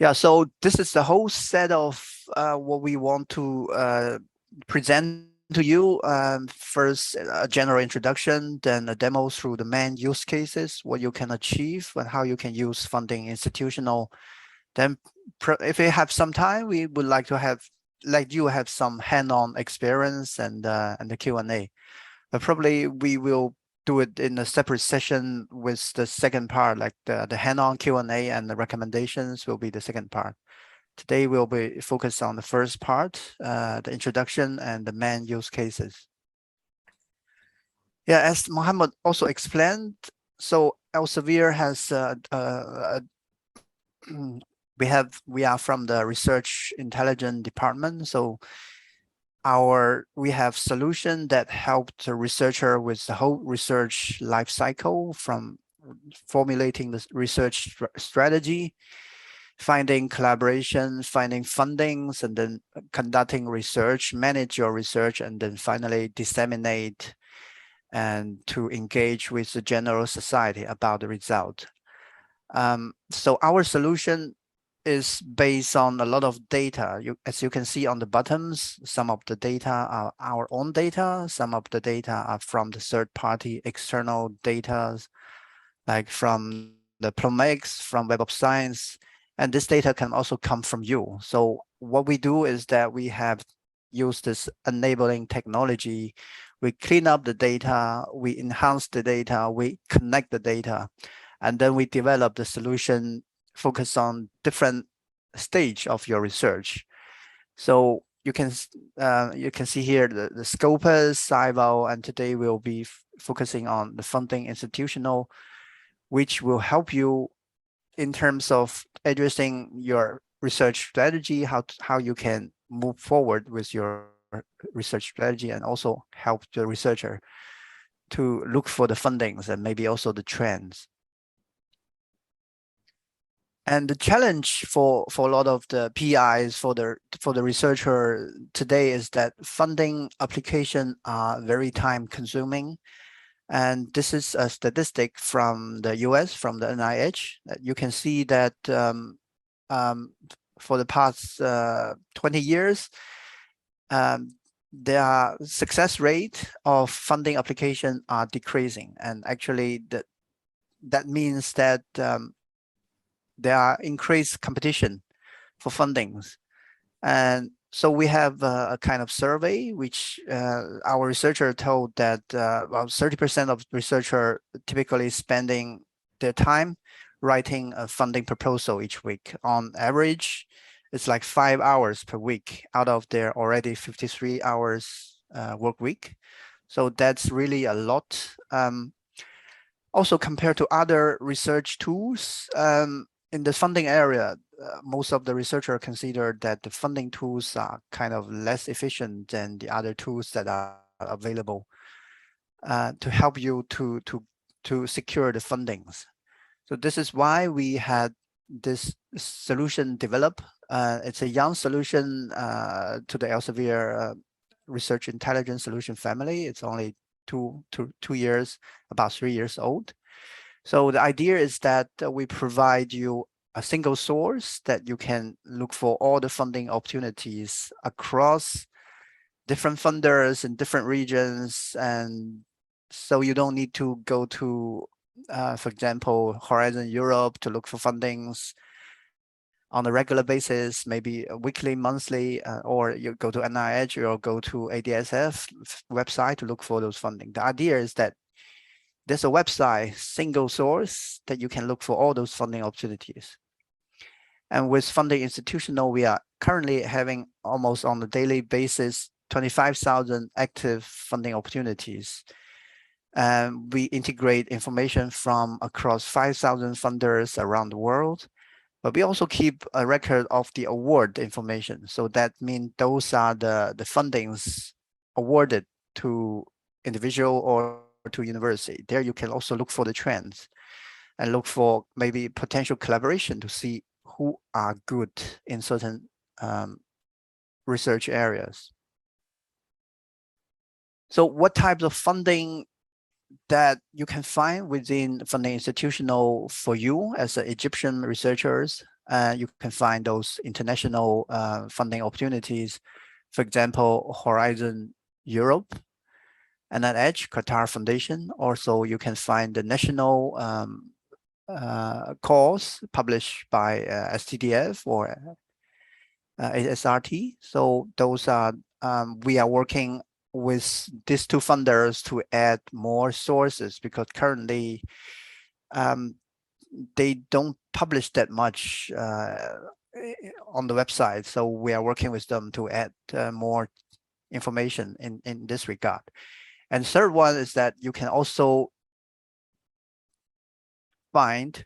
Yeah, so this is the whole set of what we want to present to you. First, a general introduction, then a demo through the main use cases, what you can achieve, and how you can use funding institutional. Then, if you have some time, we would like to have you have some hand-on experience and the Q&A. But probably we will do it in a separate session with the second part, like the hand-on Q&A and the recommendations will be the second part. Today we'll be focused on the first part, the introduction and the main use cases. Yeah, as Mohammed also explained, so Elsevier has we are from the research intelligence department, so we have solution that help the researcher with the whole research life cycle, from formulating the research strategy, finding collaboration, finding fundings, and then conducting research, manage your research, and then finally disseminate and to engage with the general society about the result. So our solution is based on a lot of data. As you can see on the bottoms, some of the data are our own data. Some of the data are from the third-party external data, like from the Plomex, from Web of Science, and this data can also come from you. So what we do is that we have used this enabling technology. We clean up the data, we enhance the data, we connect the data, and then we develop the solution focus on different stage of your research. So you can see here the Scopus, SciVal, and today we'll be focusing on the funding institutional, which will help you in terms of addressing your research strategy, how you can move forward with your research strategy, and also help the researcher to look for the fundings and maybe also the trends. And the challenge for a lot of the PIs, for the researcher today, is that funding application are very time consuming. And this is a statistic from the US, from the NIH. You can see that for the past 20 years, their success rate of funding application are decreasing. And actually that means that there are increased competition for fundings. And so we have a kind of survey, which our researcher told that about 30% of researchers typically spending their time writing a funding proposal each week. On average, it's like 5 hours per week out of their already 53 hours work week. So that's really a lot. Also, compared to other research tools, in the funding area, most of the researchers consider that the funding tools are kind of less efficient than the other tools that are available to help you to secure the fundings. So this is why we had this solution developed. It's a young solution to the Elsevier research intelligence solution family. It's only 2 years, about 3 years old. So the idea is that we provide you a single source that you can look for all the funding opportunities across different funders in different regions. And so you don't need to go to, for example, Horizon Europe to look for fundings on a regular basis, maybe weekly, monthly, or you go to NIH or go to ADSF website to look for those funding. The idea is that there's a website, single source, that you can look for all those funding opportunities. And with funding institutional, we are currently having almost on a daily basis 25,000 active funding opportunities. And we integrate information from across 5,000 funders around the world. But we also keep a record of the award information. So that means those are the fundings awarded to individual or to university. There you can also look for the trends and look for maybe potential collaboration to see who are good in certain research areas. So what types of funding that you can find within funding institutional for you as Egyptian researchers? you can find those international funding opportunities. For example, Horizon Europe, and at Edge, Qatar Foundation. Also, you can find the national calls published by STDF or ASRT. So those are, we are working with these two funders to add more sources, because currently they don't publish that much on the website. So we are working with them to add more information in this regard. And third one is that you can also find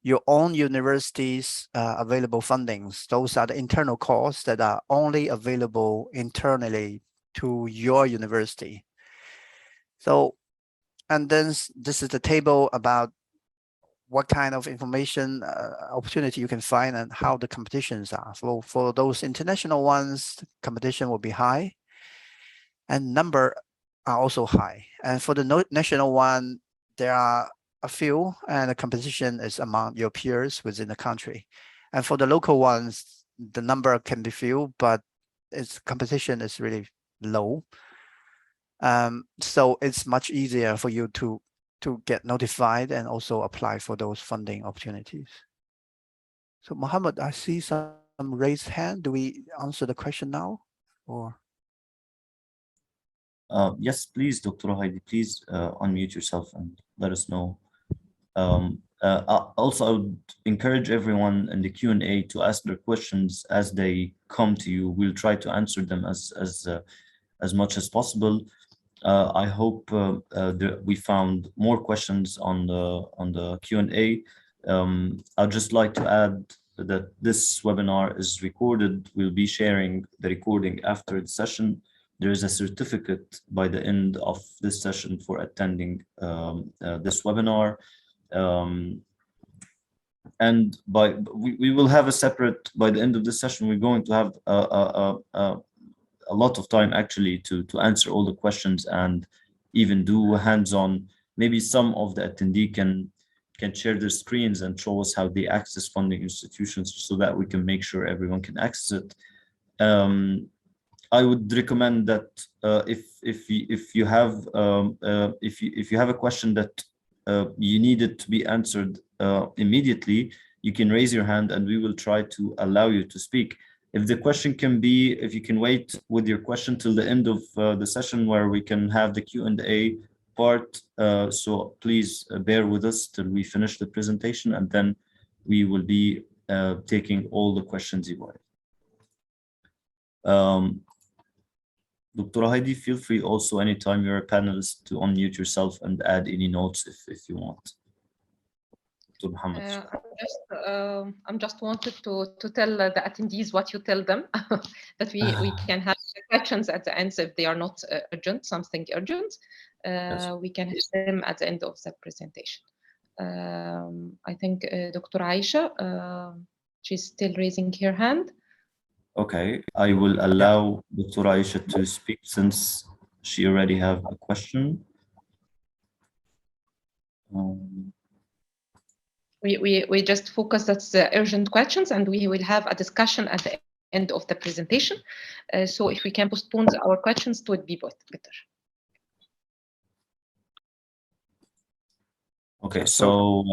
your own university's available fundings. Those are the internal calls that are only available internally to your university. So, and then this is the table about what kind of information opportunity you can find and how the competitions are. So for those international ones, the competition will be high and number are also high. And for the national one, there are a few, and the competition is among your peers within the country. And for the local ones, the number can be few, but its competition is really low. So it's much easier for you to get notified and also apply for those funding opportunities. So Mohammed, I see some raised hand. Do we answer the question now, or? Yes, please, Dr. Heidi, please unmute yourself and let us know. Also, I would encourage everyone in the Q&A to ask their questions as they come to you. We'll try to answer them as much as possible. I hope we found more questions on the Q&A. I'd just like to add that this webinar is recorded. We'll be sharing the recording after the session. There is a certificate by the end of this session for attending this webinar. And we will have a separate, by the end of this session, we're going to have a lot of time actually to answer all the questions and even do hands-on. Maybe some of the attendee can share their screens and show us how they access funding institutions so that we can make sure everyone can access it. I would recommend that if you have a question that you need it to be answered immediately, you can raise your hand and we will try to allow you to speak. If the question can be, if you can wait with your question till the end of the session where we can have the Q&A part, so please bear with us till we finish the presentation, and then we will be taking all the questions you want. Dr. Heidi, feel free also anytime you're a panelist to unmute yourself and add any notes if you want. Dr. Muhammad. I'm just wanted to tell the attendees what you tell them, that we can have questions at the end if they are not urgent, something urgent. Yes. We can have them at the end of the presentation. I think Dr. Aisha, she's still raising her hand. Okay, I will allow Dr. Aisha to speak since she already have a question. We just focus on the urgent questions, and we will have a discussion at the end of the presentation. So if we can postpone our questions, it would be better. Okay, so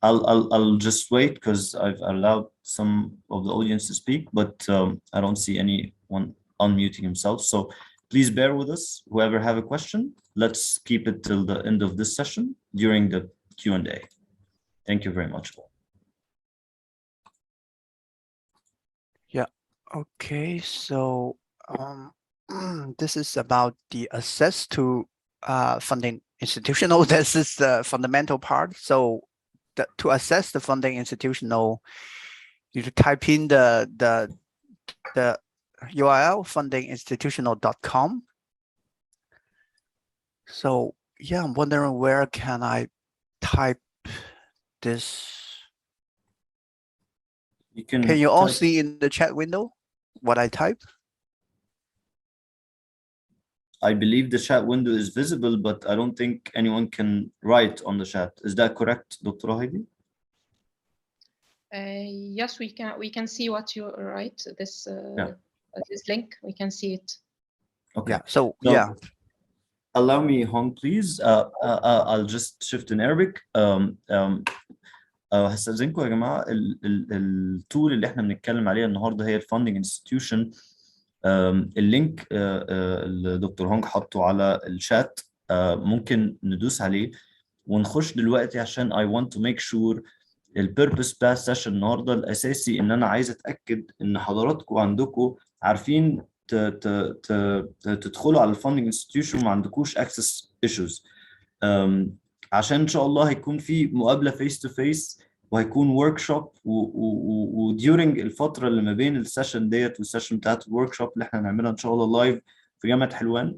I'll just wait because I've allowed some of the audience to speak, but I don't see anyone unmuting himself. So please bear with us. Whoever have a question, let's keep it till the end of this session during the Q&A. Thank you very much. Yeah. Okay. So this is about the access to funding institutional. This is the fundamental part. So to access the funding institutional, you type in the URL fundinginstitutional.com. So yeah, I'm wondering where can I type this? Can you all see in the chat window what I type? I believe the chat window is visible, but I don't think anyone can write on the chat. Is that correct, Dr. Heidi? Yes, we can see what you write. This this link, we can see it. Okay. Yeah. So yeah. Allow me, Hong, please. I'll just shift in Arabic. هستأذنكم يا جماعة، التول اللي احنا بنتكلم عليها النهارده هي الفاندنج انستتيوشن. اللينك الدكتور هونج حطه على الشات، ممكن ندوس عليه ونخش دلوقتي عشان I want to make sure البيربس بتاع السيشن النهارده الأساسي إن أنا عايز أتأكد إن حضراتكم عندكم عارفين تدخلوا على الفاندنج انستتيوشن وما عندكوش اكسس ايشوز، عشان ان شاء الله هيكون في مقابله فيس تو فيس وهيكون ورك شوب، وديورنج الفتره اللي ما بين السيشن ديت والسيشن بتاعت الورك شوب اللي احنا هنعملها ان شاء الله لايف في جامعه حلوان،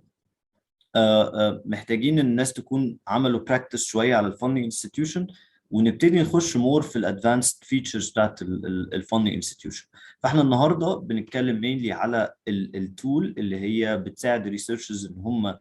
محتاجين الناس تكون عملوا براكتس شويه على الفاندنج انستتيوشن ونبتدي نخش مور في الادفانسد فيتشرز بتاعت الفاندنج انستتيوشن. فاحنا النهارده بنتكلم مينلي على التول اللي هي بتساعد الريسيرشرز ان هم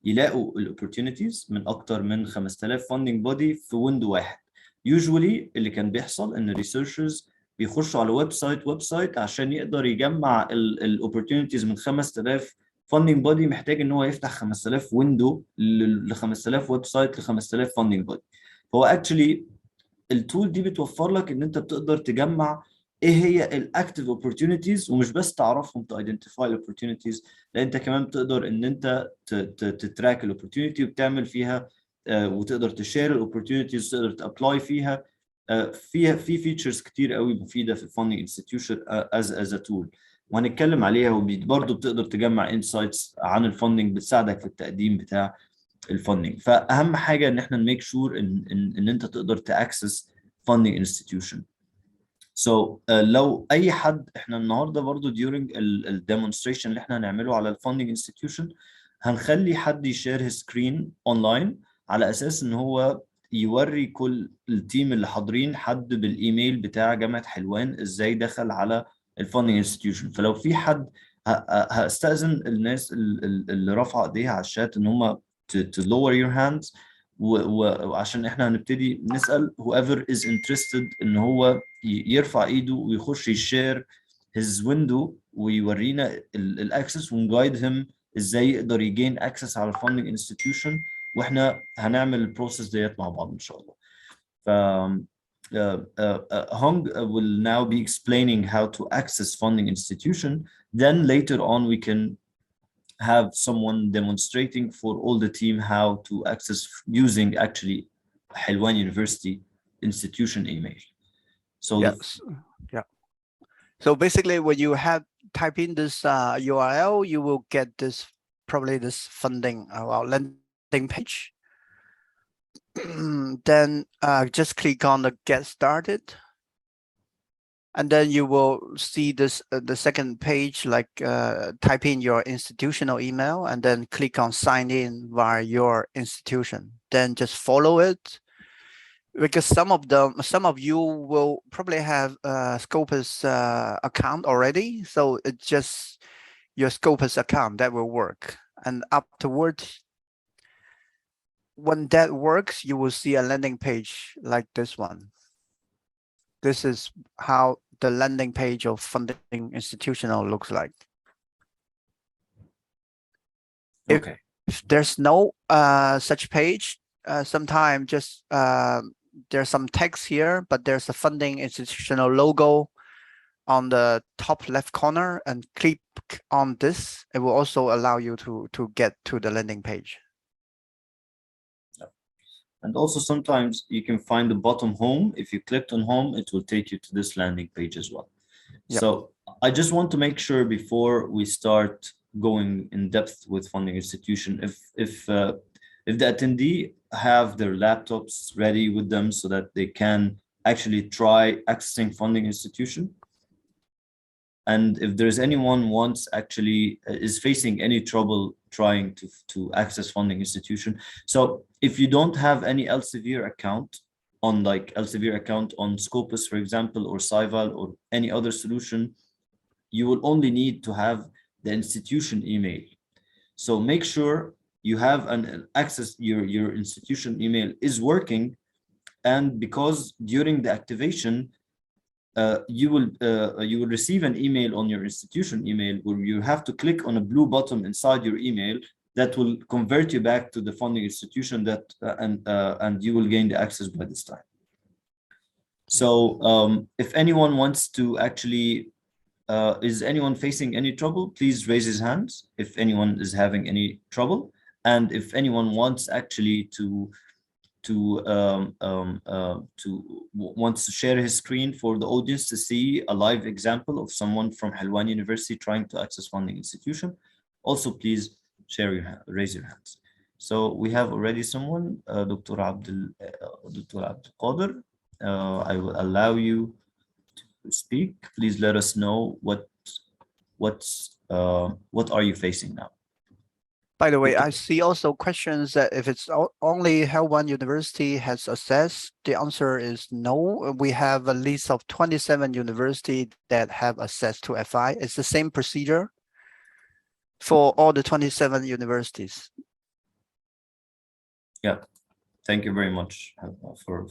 يلاقوا الاوبورتيونيتيز من اكتر من 5000 فاندنج بودي في ويندو واحد. يوجوالي اللي كان بيحصل ان الريسيرشرز بيخشوا على ويب سايت عشان يقدر يجمع الاوبورتيونيتيز من 5000 فاندنج بودي، محتاج ان هو يفتح 5000 ويندو ل 5000 ويب سايت ل 5000 فاندنج بودي. فهو اكشلي التول دي بتوفر لك ان انت بتقدر تجمع ايه هي الاكتيف اوبورتيونيتيز، ومش بس تعرفهم تايدنتيفاي الاوبورتيونيتيز، لا انت كمان بتقدر ان انت تتراك الاوبورتيونيتي وبتعمل فيها وتقدر تشير الاوبورتيونيتيز وتقدر تابلاي فيها. في فيتشرز كتير قوي مفيده في الفاندنج انستتيوشن از ا تول وهنتكلم عليها، وبرضه بتقدر تجمع انسايتس عن الفاندنج بتساعدك في التقديم بتاع الفاندنج. فاهم حاجه ان احنا نميك شور ان انت تقدر تاكسس فاندنج انستتيوشن. سو لو اي حد، احنا النهارده برضو during الديمونستريشن اللي احنا هنعمله على الفاندنج انستتيوشن هنخلي حد يشير هيز سكرين اونلاين على اساس ان هو يوري كل التيم اللي حاضرين حد بالايميل بتاع جامعه حلوان ازاي دخل على الفاندنج انستتيوشن. فلو في حد هستأذن الناس اللي رافعه ايديها على الشات ان هم to lower your hands وعشان احنا هنبتدي نسأل whoever is interested ان هو يرفع ايده ويخش يشير his window ويورينا الاكسس ونجايد him ازاي يقدر يجين اكسس على الفاندنج انستتيوشن، واحنا هنعمل البروسيس ديت مع بعض ان شاء الله. ف Hong will now be explaining how to access funding institution. Then later on we can have someone demonstrating for all the team how to access using actually Helwan University institution email. So yes, yeah. So basically, when you have type in this URL, you will get this probably this funding landing page. Then just click on the get started. And then you will see this the second page, like type in your institutional email and then click on sign in via your institution. Then just follow it, because some of you will probably have Scopus account already. So it's just your Scopus account that will work. And afterwards, when that works, you will see a landing page like this one. This is how the landing page of funding institutional looks like. okay. If there's no such page, sometimes just there's some text here, but there's a funding institutional logo on the top left corner, and click on this. It will also allow you to get to the landing page. And also sometimes you can find the bottom home. If you clicked on home, it will take you to this landing page as well. Yep. So I just want to make sure before we start going in depth with funding institution, if the attendee have their laptops ready with them so that they can actually try accessing funding institution. And if there's anyone wants actually is facing any trouble trying to access funding institution. So if you don't have any Elsevier account on like Elsevier account on Scopus, for example, or Cyval or any other solution, you will only need to have the institution email. So make sure you have an access, your institution email is working. And because during the activation, you will receive an email on your institution email where you have to click on a blue button inside your email that will convert you back to the funding institution that and you will gain the access by this time. So if anyone wants to actually, is anyone facing any trouble, please raise his hands if anyone is having any trouble. And if anyone wants actually wants to share his screen for the audience to see a live example of someone from Helwan University trying to access funding institution, also please raise your hands. So we have already someone, Dr. Abdul. I will allow you to speak. Please let us know what are you facing now. By the way, I see also questions that if it's only Helwan University has access, the answer is no. We have a list of 27 universities that have access to FI. It's the same procedure for all the 27 universities. Yeah. Thank you very much for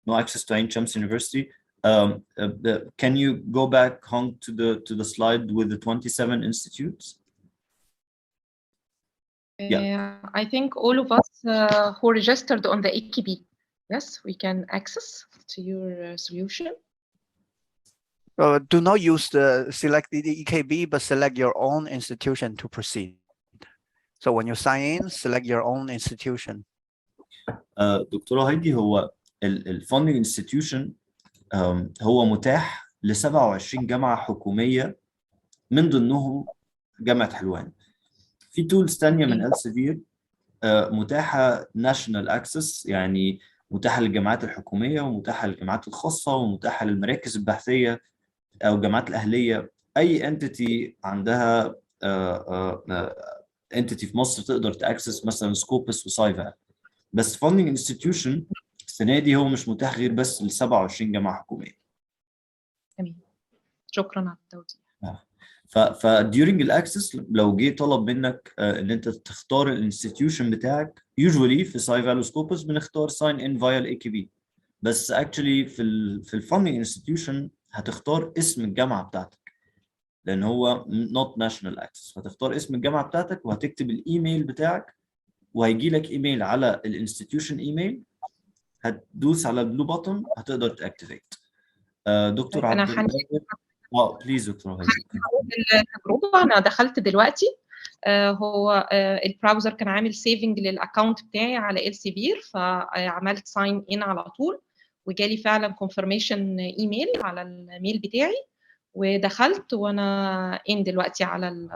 no access to Ain Shams University. Can you go back, Hong, to the slide with the 27 institutes? Yeah, I think all of us who registered on the AKB, yes, we can access to your solution. Do not use select the EKB, but select your own institution to proceed. So when you sign in, select your own institution. دكتورة هيدي، هو الفunding institution هو متاح ل 27 جامعة حكومية من ضمنهم جامعة حلوان. في تولز تانية من إلسيڤير متاحة national access، يعني متاحة للجامعات الحكومية ومتاحة للجامعات الخاصة ومتاحة للمراكز البحثية أو الجامعات الأهلية. أي entity عندها entity في مصر تقدر تأكسس مثلا سكوبس وسايفا. بس funding institution السنة دي هو مش متاح غير بس ل 27 جامعة حكومية. جميل، شكرا على التوضيح. ف during الاكسس لو جه طلب منك ان انت تختار الانستتيوشن بتاعك، usually في ساي فالو سكوبس بنختار ساين ان فايا الاي كي بي، بس actually في الفندنج انستتيوشن هتختار اسم الجامعه بتاعتك لان هو not national access، هتختار اسم الجامعه بتاعتك وهتكتب الايميل بتاعك وهيجي لك ايميل على الانستتيوشن ايميل، هتدوس على البلو بutton هتقدر تاكتيفيت. دكتور عبد بليز دكتور هيدي. التجربه انا دخلت دلوقتي، هو البراوزر كان عامل سيفنج للاكونت بتاعي على إلسيڤير، فعملت ساين ان على طول وجالي فعلا كونفirmation ايميل على الميل بتاعي ودخلت وانا ان دلوقتي على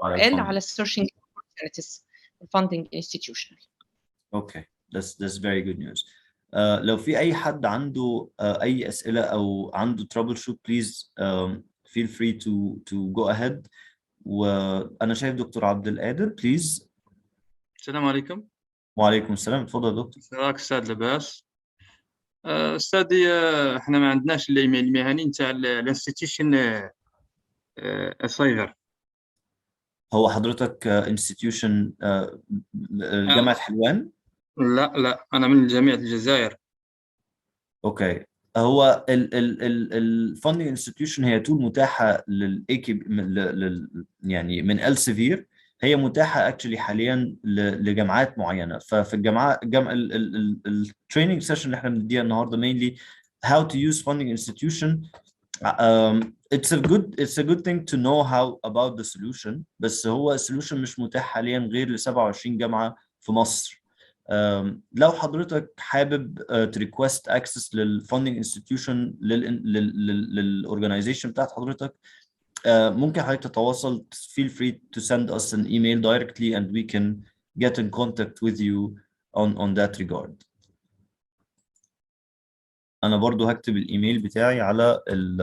على السيرشنج opportunities funding institutional. Okay, that's very good news. لو في أي حد عنده أي أسئلة أو عنده troubleshoot please feel free to go ahead. وأنا شايف دكتور عبد القادر please. السلام عليكم. وعليكم السلام، تفضل دكتور. ازيك أستاذ لباس؟ أستاذي إحنا ما عندناش الإيميل المهني نتاع الانستيتيوشن إلسيڤير. هو حضرتك انستيتيوشن جامعة حلوان؟ لا أنا من جامعة الجزائر. اوكي، هو الفندنج انستتيوشن هي تول متاحه يعني من إلسيڤير، هي متاحه اكشلي حاليا لجامعات معينه. ففي الجامعه التريننج سيشن اللي احنا بنديها النهارده mainly how to use funding institution. It's a good thing to know how about the solution، بس هو السولوشن مش متاح حاليا غير ل 27 جامعه في مصر. لو حضرتك حابب تريكوست اكسس للفندنج انستتيوشن للاورجنايزيشن بتاعت حضرتك، ممكن حضرتك تتواصل feel free to send us an email directly and we can get in contact with you on that regard. انا برضو هكتب الايميل بتاعي على ال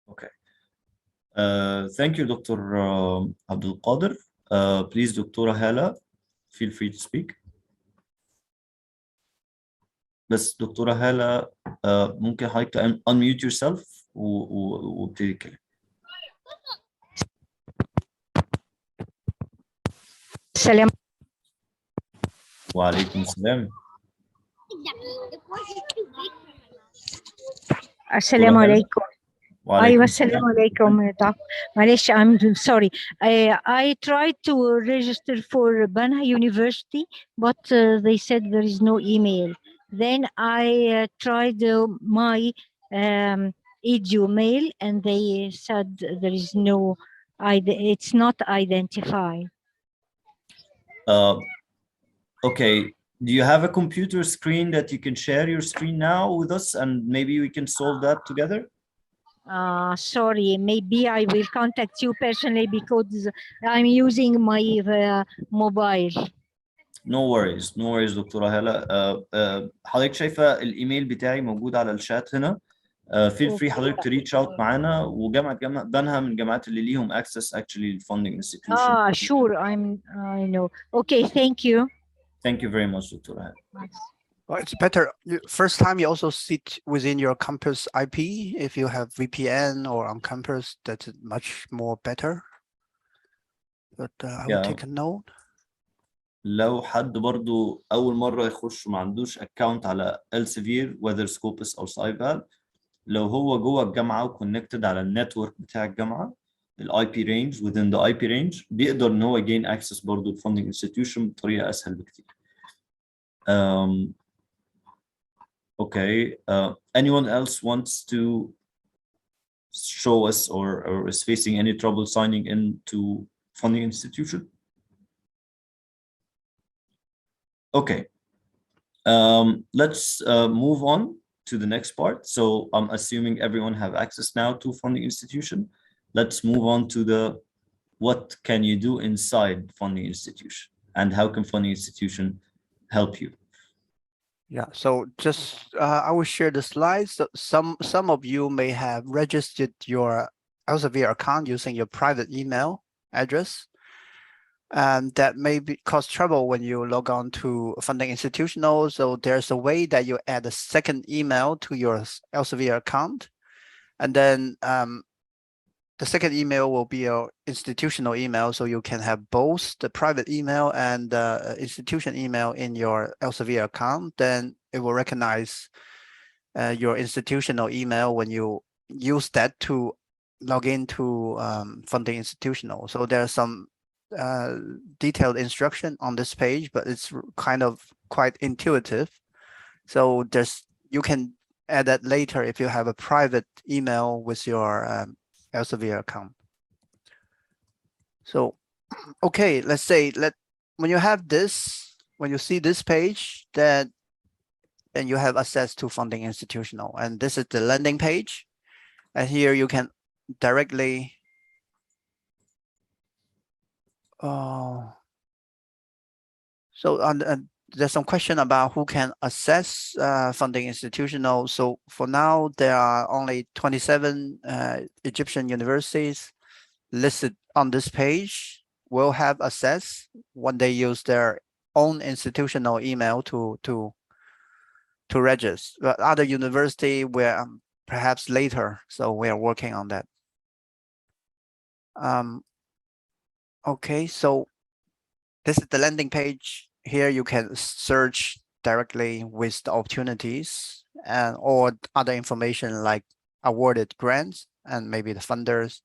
اوكي. Thank you, Dr. Abdul Qadir. Please, Dr. Hala, feel free to speak. بس دكتورة هالة ممكن حضرتك unmute yourself وابتدي الكلام. السلام. وعليكم السلام. السلام عليكم. وعليكم أيوة السلام. السلام عليكم. معلش I'm sorry. I tried to register for Banha University, but they said there is no email. Then I tried my edu mail, and they said there is no, it's not identified. Okay. Do you have a computer screen that you can share your screen now with us, and maybe we can solve that together? Sorry, maybe I will contact you personally because I'm using my mobile. No worries, no worries دكتورة هلا. حضرتك شايفة الإيميل بتاعي موجود على الشات هنا. feel free حضرتك to reach out معانا، وجامعة بنها من الجامعات اللي ليهم access actually funding institution. Sure, I know. Okay, thank you. Thank you very much دكتورة هلا. Well, it's better. First time you also sit within your campus IP. If you have VPN or on campus, that's much more better. But I will take a note. لو حد برضو أول مرة يخش وما عندوش account على إلسيڤير whether Scopus أو سايفال، لو هو جوه الجامعة وكونكتد على النتورك بتاع الجامعة ال IP range within the IP range بيقدر إن هو gain access برضو ل funding institution بطريقة أسهل بكتير. Okay. Anyone else wants to show us or is facing any trouble signing into funding institution? Okay. Let's move on to the next part. So I'm assuming everyone have access now to funding institution. Let's move on to the what can you do inside funding institution and how can funding institution help you? Yeah, so just I will share the slides. So some of you may have registered your Elsevier account using your private email address, and that may cause trouble when you log on to funding institutional. So there's a way that you add a second email to your Elsevier account, and then the second email will be your institutional email, so you can have both the private email and the institution email in your Elsevier account. Then it will recognize your institutional email when you use that to log into funding institutional. So there's some detailed instruction on this page, but it's kind of quite intuitive. So you can add that later if you have a private email with your Elsevier account. So, okay, let's say when you have this, when you see this page, then you have access to funding institutional, and this is the landing page. And here you can directly there's some question about who can access funding institutional. So for now, there are only 27 Egyptian universities listed on this page will have access when they use their own institutional email to register. But other university will perhaps later. So we are working on that. Okay, so this is the landing page. Here you can search directly with the opportunities and or other information like awarded grants and maybe the funders.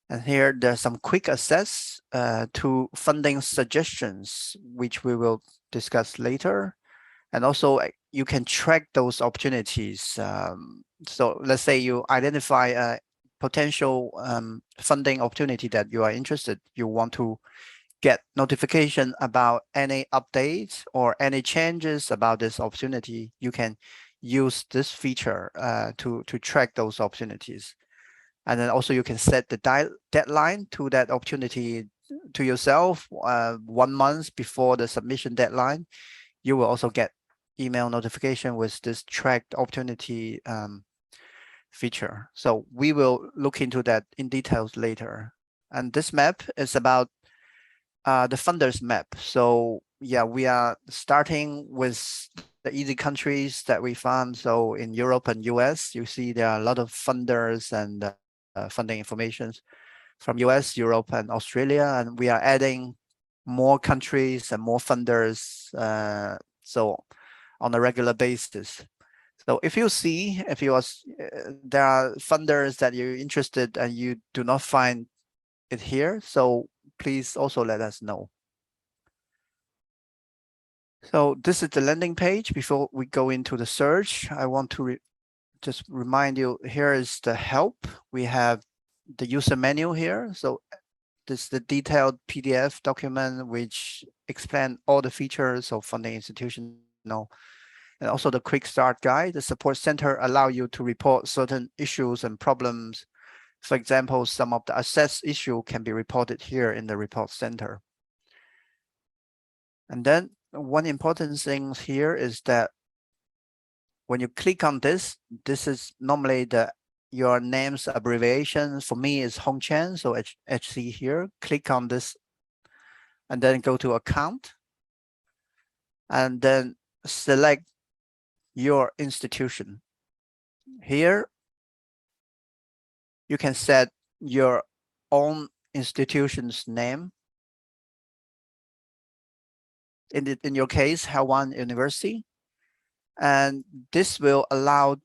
And here there's some quick access to funding suggestions, which we will discuss later. And also you can track those opportunities. So let's say you identify a potential funding opportunity that you are interested, you want to get notification about any updates or any changes about this opportunity, you can use this feature to track those opportunities. And then also you can set the deadline to that opportunity to yourself 1 month before the submission deadline. You will also get email notification with this tracked opportunity feature. So we will look into that in details later. And this map is about the funders map. So yeah, we are starting with the easy countries that we found. So in Europe and US, you see there are a lot of funders and funding information from US, Europe, and Australia. And we are adding more countries and more funders, so on a regular basis. So if you see, if you are, there are funders that you're interested and you do not find it here, so please also let us know. So this is the landing page. Before we go into the search, I want to just remind you, here is the help. We have the user manual here. So this is the detailed PDF document which explain all the features of funding institutional, and also the quick start guide. The support center allow you to report certain issues and problems. For example, some of the access issue can be reported here in the report center. And then one important thing here is that when you click on this, this is normally your name's abbreviation. For me, is Hong Chen, so HC here. Click on this and then go to account and then select your institution. Here, you can set your own institution's name. In your case, Hluan University. And this will allow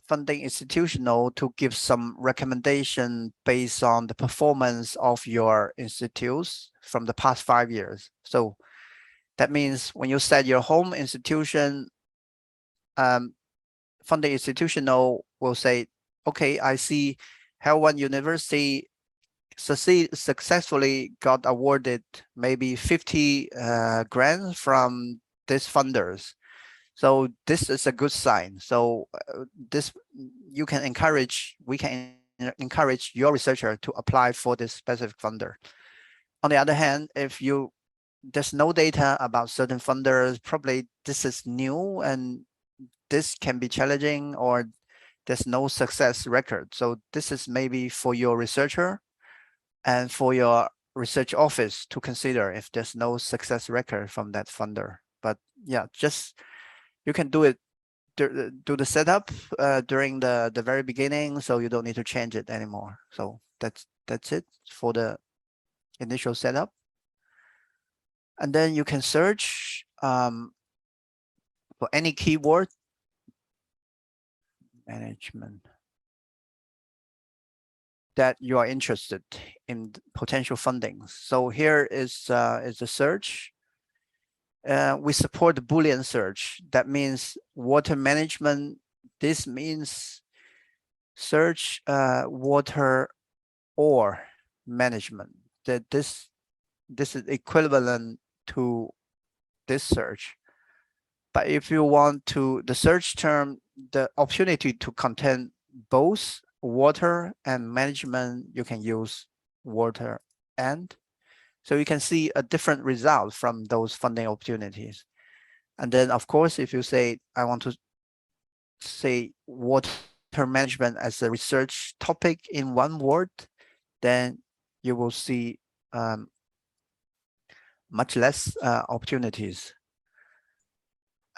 funding institutional to give some recommendation based on the performance of your institutes from the past 5 years. So that means when you set your home institution, funding institutional will say, okay, I see Hluan University successfully got awarded maybe 50 grants from these funders. So this is a good sign. So we can encourage your researcher to apply for this specific funder. On the other hand, if there's no data about certain funders, probably this is new and this can be challenging, or there's no success record. So this is maybe for your researcher and for your research office to consider if there's no success record from that funder. But yeah, just you can do it, do the setup during the very beginning, so you don't need to change it anymore. So that's it for the initial setup. And then you can search for any keyword. Management that you are interested in potential funding. So here is a search. We support the Boolean search. That means water management. This means search water or management. That this is equivalent to this search. But if you want to, the search term, the opportunity to contain both water and management, you can use water and. So you can see a different result from those funding opportunities. And then, of course, if you say, I want to say water management as a research topic in one word, then you will see much less opportunities.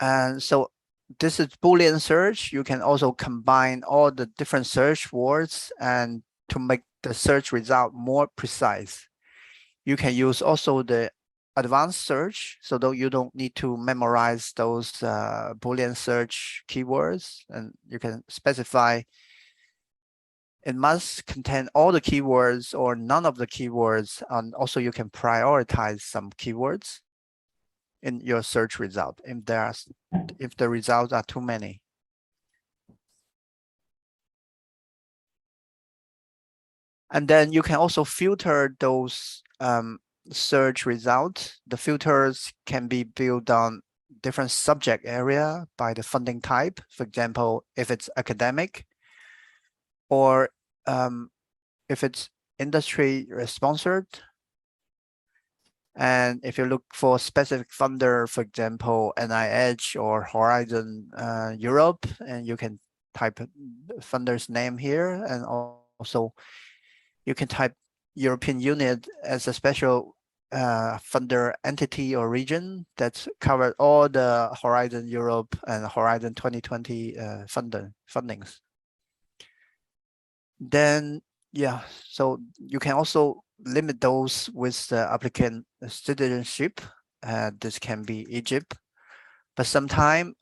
And so this is Boolean search. You can also combine all the different search words and to make the search result more precise. You can use also the advanced search, so that you don't need to memorize those Boolean search keywords, and you can specify it must contain all the keywords or none of the keywords, and also you can prioritize some keywords in your search result if the results are too many. And then you can also filter those search results. The filters can be built on different subject area by the funding type. For example, if it's academic, or if it's industry sponsored. And if you look for specific funder, for example, NIH or Horizon Europe, and you can type funder's name here, and also you can type European Union as a special funder entity or region that's covered all the Horizon Europe and Horizon 2020 fundings. Then, yeah, so you can also limit those with the applicant citizenship. This can be Egypt, but sometimes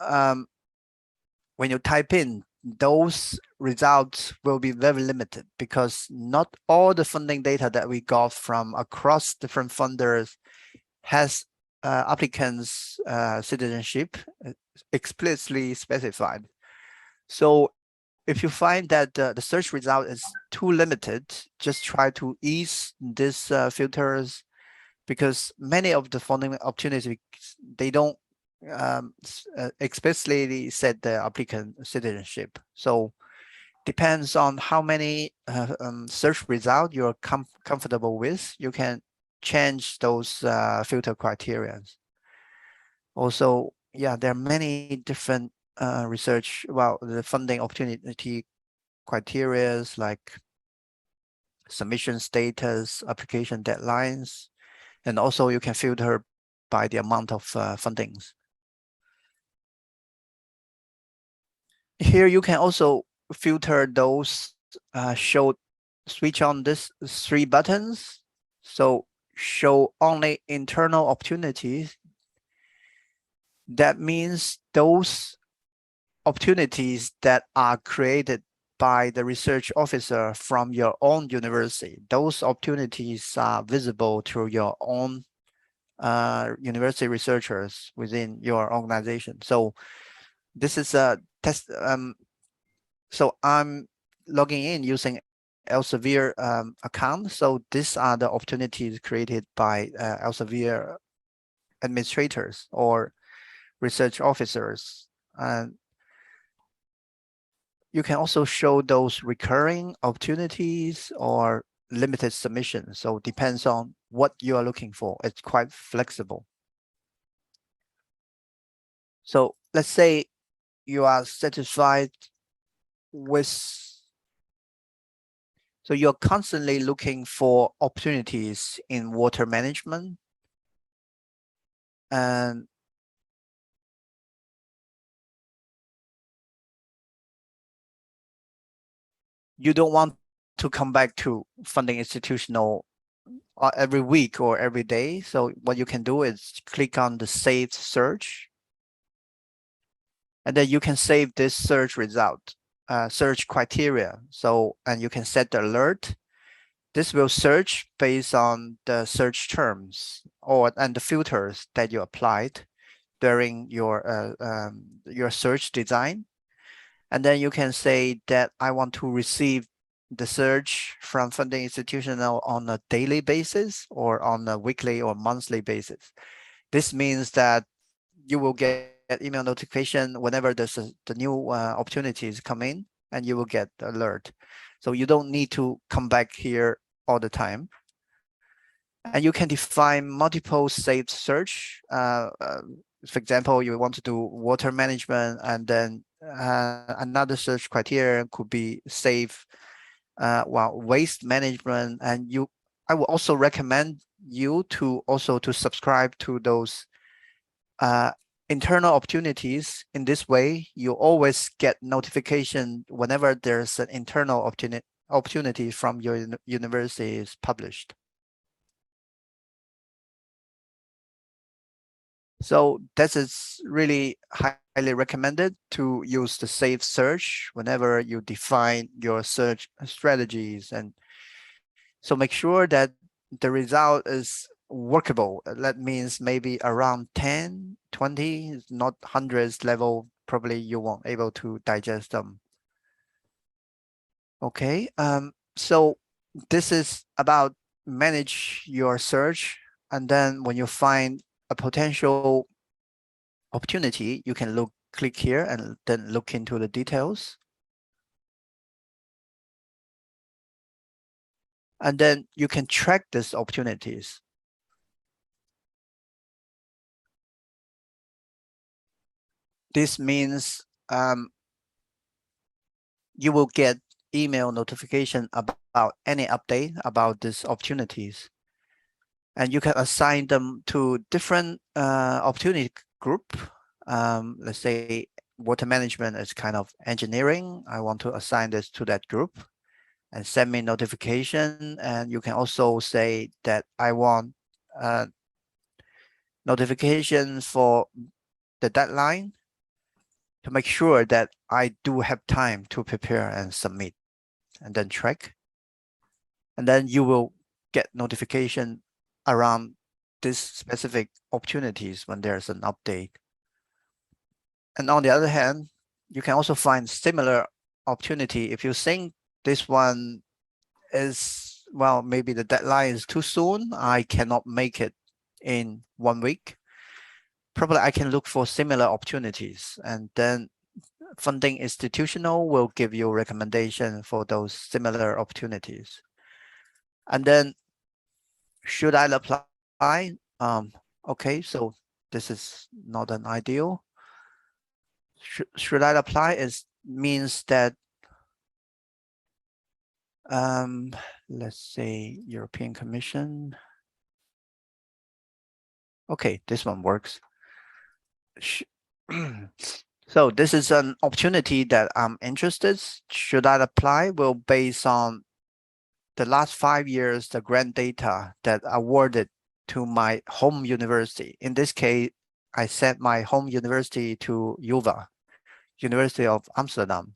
when you type in, those results will be very limited because not all the funding data that we got from across different funders has applicants' citizenship explicitly specified. So if you find that the search result is too limited, just try to ease these filters, because many of the funding opportunities, they don't explicitly set the applicant citizenship. So depends on how many search results you're comfortable with, you can change those filter criteria. Also, yeah, there are many different research about the funding opportunity criteria, like submission status, application deadlines, and also you can filter by the amount of fundings. Here you can also filter those switch on this 3 buttons. So show only internal opportunities. That means those opportunities that are created by the research officer from your own university. Those opportunities are visible to your own university researchers within your organization. So this is a test. So I'm logging in using Elsevier account. So these are the opportunities created by Elsevier administrators or research officers. And you can also show those recurring opportunities or limited submissions. So it depends on what you are looking for. It's quite flexible. So let's say you are satisfied with, so you're constantly looking for opportunities in water management, and you don't want to come back to funding institutional every week or every day. So what you can do is click on the saved search, and then you can save this search result, search criteria. So, and you can set the alert. This will search based on the search terms and the filters that you applied during your search design. And then you can say that I want to receive the search from funding institution on a daily basis or on a weekly or monthly basis. This means that you will get email notification whenever there's the new opportunities come in, and you will get the alert. So you don't need to come back here all the time. And you can define multiple saved search. For example, you want to do water management, and then another search criteria could be safe waste management. And I will also recommend you to subscribe to those internal opportunities. In this way, you always get notification whenever there's an internal opportunity from your university is published. So this is really highly recommended to use the safe search whenever you define your search strategies. And so make sure that the result is workable. That means maybe around 10, 20, not hundreds level. Probably you won't able to digest them. Okay, so this is about manage your search. And then when you find a potential opportunity, you can click here and then look into the details. And then you can track these opportunities. This means you will get email notification about any update about these opportunities. And you can assign them to different opportunity group. Let's say water management is kind of engineering. I want to assign this to that group. and send me notification. And you can also say that I want notification for the deadline to make sure that I do have time to prepare and submit, and then track. And then you will get notification around these specific opportunities when there's an update. And on the other hand, you can also find similar opportunity if you think this one is, well, maybe the deadline is too soon, I cannot make it in 1 week. Probably I can look for similar opportunities, and then funding institutional will give you recommendation for those similar opportunities. And then should I apply? Okay, so this is not an ideal. Should I apply is means that let's say European Commission. Okay, this one works. So this is an opportunity that I'm interested. Should I apply? Well, based on the last 5 years, the grant data that awarded to my home university. In this case, I sent my home university to UvA, University of Amsterdam.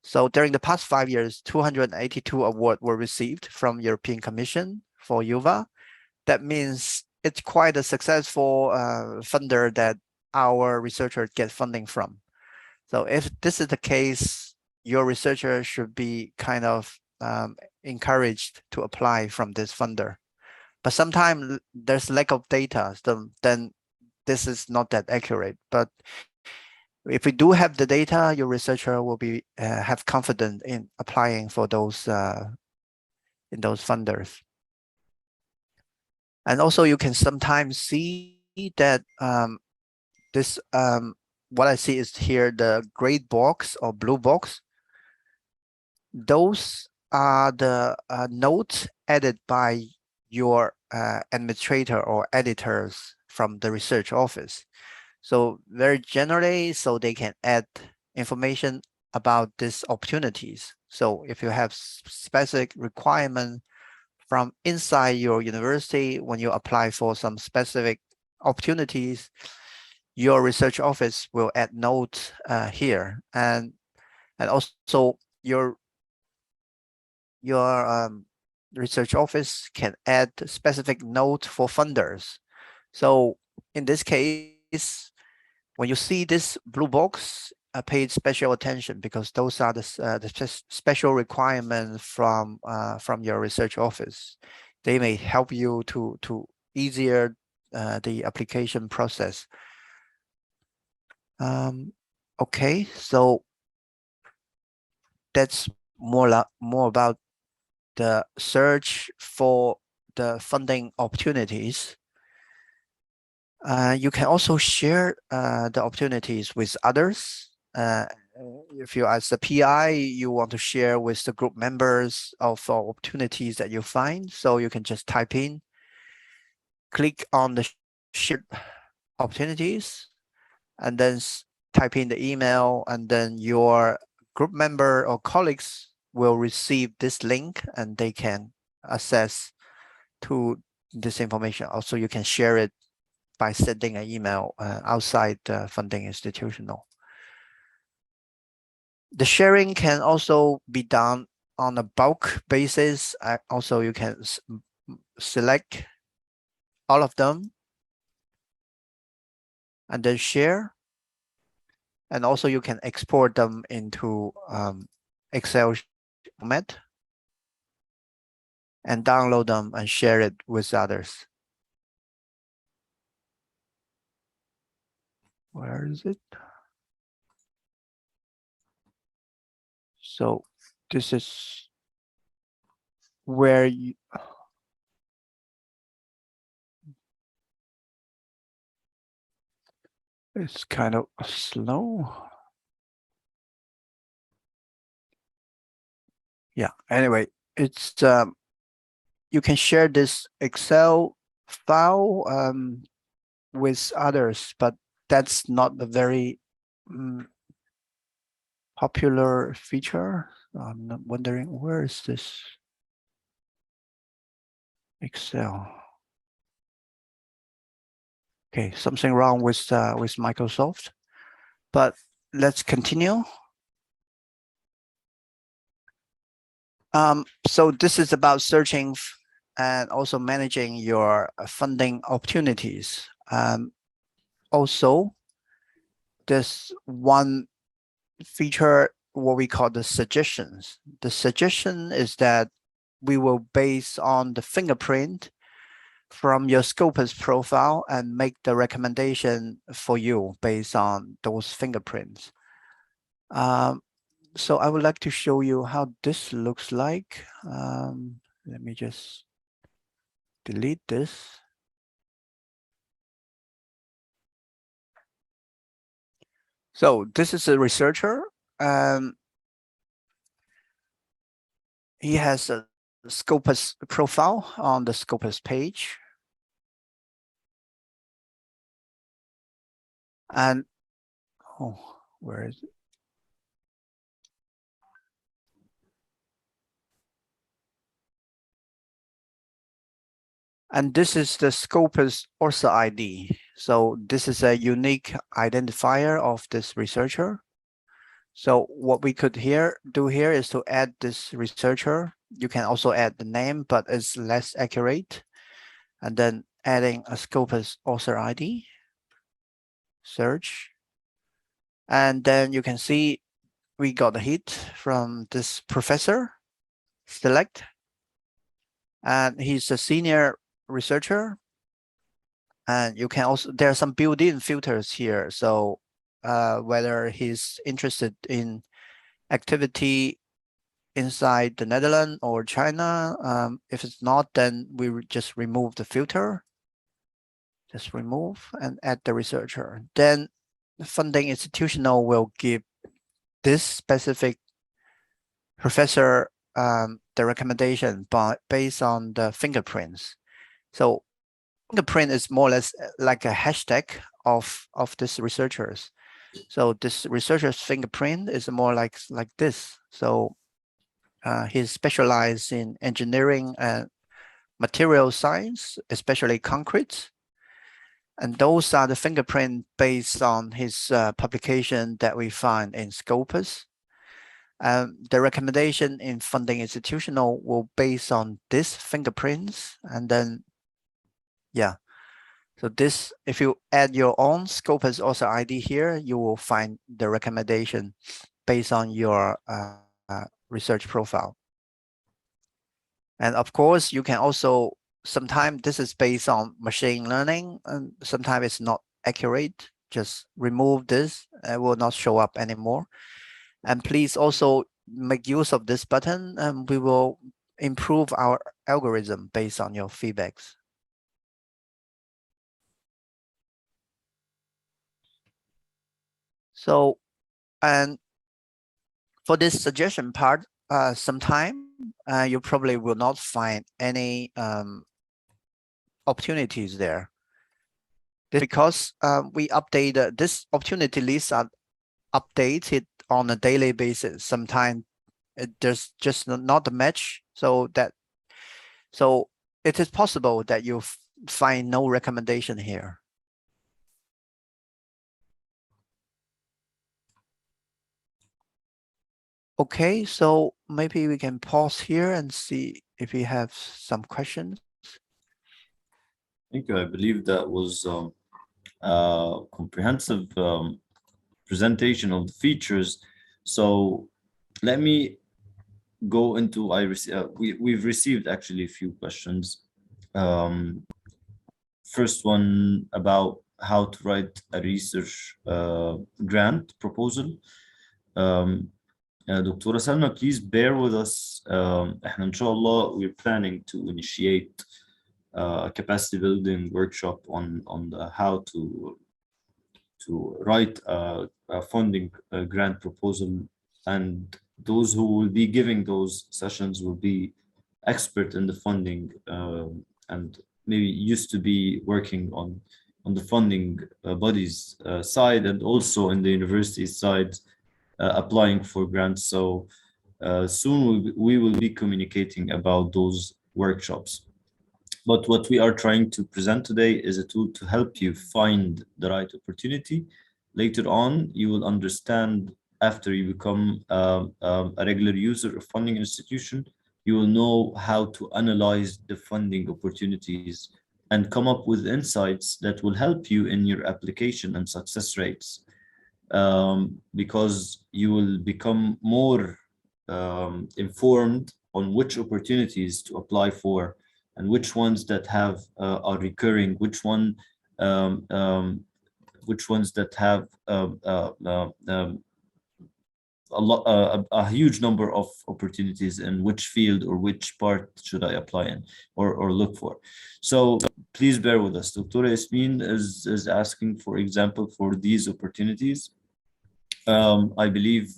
So during the past 5 years, 282 awards were received from European Commission for UvA. That means it's quite a successful funder that our researchers get funding from. So if this is the case, your researcher should be kind of encouraged to apply from this funder. But sometimes there's lack of data, so then this is not that accurate. But if we do have the data, your researcher will be have confidence in applying for those in those funders. And also you can sometimes see that this what I see is here the gray box or blue box. Those are the notes added by your administrator or editors from the research office. So very generally, so they can add information about these opportunities. So if you have specific requirement from inside your university, when you apply for some specific opportunities, your research office will add notes here, and also your research office can add specific note for funders. So in this case, when you see this blue box, pay special attention, because those are the special requirements from your research office. They may help you to easier the application process. Okay, so that's more about the search for the funding opportunities. You can also share the opportunities with others. If you, as the PI, you want to share with the group members of opportunities that you find, so you can just type in, click on the shared opportunities, and then type in the email, and then your group member or colleagues will receive this link and they can access to this information. Also, you can share it by sending an email outside the funding institutional. The sharing can also be done on a bulk basis. Also, you can select all of them and then share. And also you can export them into Excel format and download them and share it with others. Where is it? So this is where you it's kind of slow. Yeah, anyway, it's you can share this Excel file with others, but that's not a very popular feature. I'm not wondering where is this Excel. Okay, something wrong with Microsoft, but let's continue. So this is about searching and also managing your funding opportunities. Also, there's one feature, what we call the suggestions. The suggestion is that we will base on the fingerprint from your Scopus profile and make the recommendation for you based on those fingerprints. So I would like to show you how this looks like. Let me just delete this. So this is a researcher. He has a Scopus profile on the Scopus page. And, oh, where is it? And this is the Scopus author ID. So this is a unique identifier of this researcher. So what we could do here is to add this researcher. You can also add the name, but it's less accurate. And then adding a Scopus author ID, search. And then you can see we got a hit from this professor, select. And he's a senior researcher. And you can also, there are some built-in filters here. So whether he's interested in activity inside the Netherlands or China. If it's not, then we just remove the filter. Just remove and add the researcher. Then the funding institutional will give this specific professor the recommendation based on the fingerprints. So fingerprint is more or less like a hashtag of this researchers. So this researcher's fingerprint is more like this. So he's specialized in engineering and material science, especially concrete. And those are the fingerprint based on his publication that we find in Scopus. The recommendation in funding institutional will base on this fingerprints. And then, yeah. So this, if you add your own Scopus author ID here, you will find the recommendation based on your research profile. And of course, you can also, sometimes this is based on machine learning, and sometimes it's not accurate. Just remove this, it will not show up anymore. And please also make use of this button, and we will improve our algorithm based on your feedbacks. So, and for this suggestion part, sometime you probably will not find any opportunities there. This because we update this opportunity lists are updated on a daily basis. Sometimes there's just not a match, so it is possible that you find no recommendation here. Okay, so maybe we can pause here and see if we have some questions. Thank you. I believe that was a comprehensive presentation of the features. So let me go into, we've received actually a few questions. First one about how to write a research grant proposal. Dr. Salma, please bear with us. احنا إن شاء الله we're planning to initiate a capacity building workshop on the how to write a funding grant proposal, and those who will be giving those sessions will be expert in the funding and maybe used to be working on the funding bodies side and also in the university side applying for grants. So soon we will be communicating about those workshops. But what we are trying to present today is a tool to help you find the right opportunity. Later on, you will understand, after you become a regular user of funding institution, you will know how to analyze the funding opportunities and come up with insights that will help you in your application and success rates, because you will become more informed on which opportunities to apply for and which ones that have are recurring, which ones that have a huge number of opportunities, in which field or which part should I apply in or look for. So please bear with us. Dr. Yasmin is asking, for example, for these opportunities. I believe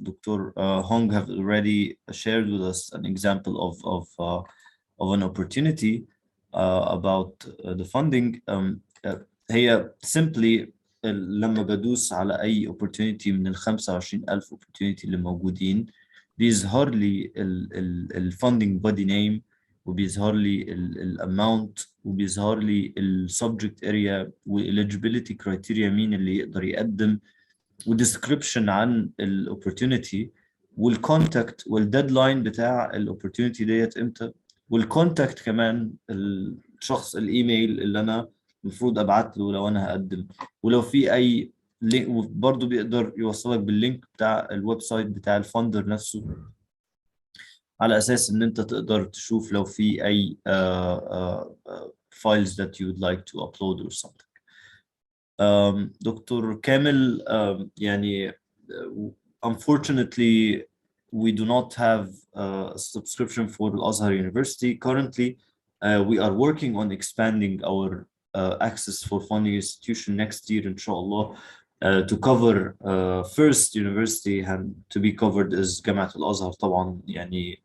Dr. Hong have already shared with us an example of an opportunity about the funding. هي simply لما بدوس على أي opportunity من 25,000 opportunity اللي موجودين بيظهر لي funding body name، وبيظهر لي amount، وبيظهر لي subject area eligibility criteria، مين اللي يقدر يقدم، ودescription عن opportunity، والcontact والdeadline بتاع opportunity ديت امتى، والcontact كمان الشخص الإيميل اللي أنا المفروض ابعت له لو انا هقدم، ولو في اي لينك برضه بيقدر يوصلك باللينك بتاع الويب سايت بتاع الفندر نفسه، على اساس ان انت تقدر تشوف لو في اي files that you would like to upload or something. دكتور كامل، يعني unfortunately we do not have a subscription for Al-Azhar University currently. We are working on expanding our access for funding institution next year, inshallah, to cover first university and to be covered as جامعة الأزهر طبعا. يعني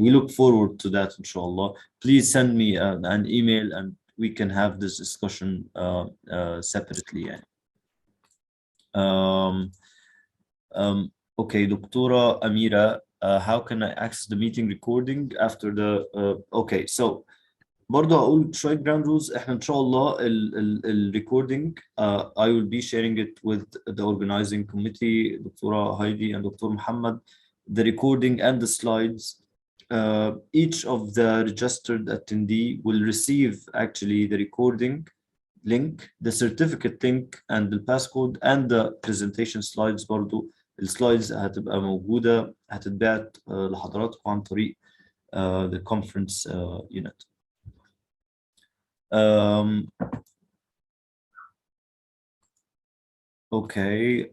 we look forward to that, inshallah. Please send me an email and we can have this discussion separately. Okay, Doctora Amira, how can I access the meeting recording after the okay, so برضه هقول شوية ground rules. احنا ان شاء الله recording I will be sharing it with the organizing committee, دكتورة هايدي and Dr. Muhammad, the recording and the slides. Each of the registered attendee will receive actually the recording link, the certificate link and the passcode and the presentation slides. برضه السلايدز هتبقى موجودة، هتتبعت لحضراتكم عن طريق the conference unit. Okay.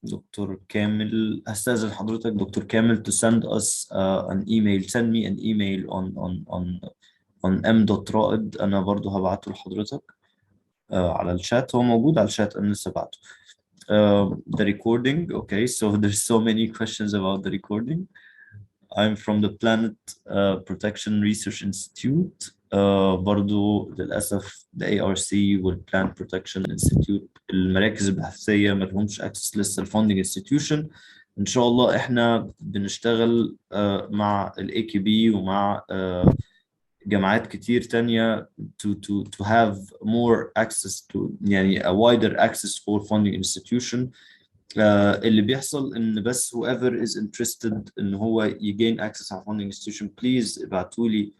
دكتور كامل، هستأذن حضرتك دكتور كامل to send us an email. Send me an email on m.raed. أنا برضو هبعته لحضرتك على الشات. هو موجود على الشات، أنا لسه بعته. The recording. Okay, so there's so many questions about the recording. I'm from the Planet Protection Research Institute. برضو للأسف the ARC والPlant Protection Institute المراكز البحثية ما لهمش access لسه الفunding institution. إن شاء الله إحنا بنشتغل مع AKB ومع جامعات كتير تانية to have more access to يعني a wider access for funding institution. اللي بيحصل ان بس whoever is interested ان هو يgain access على funding institution please ابعتولي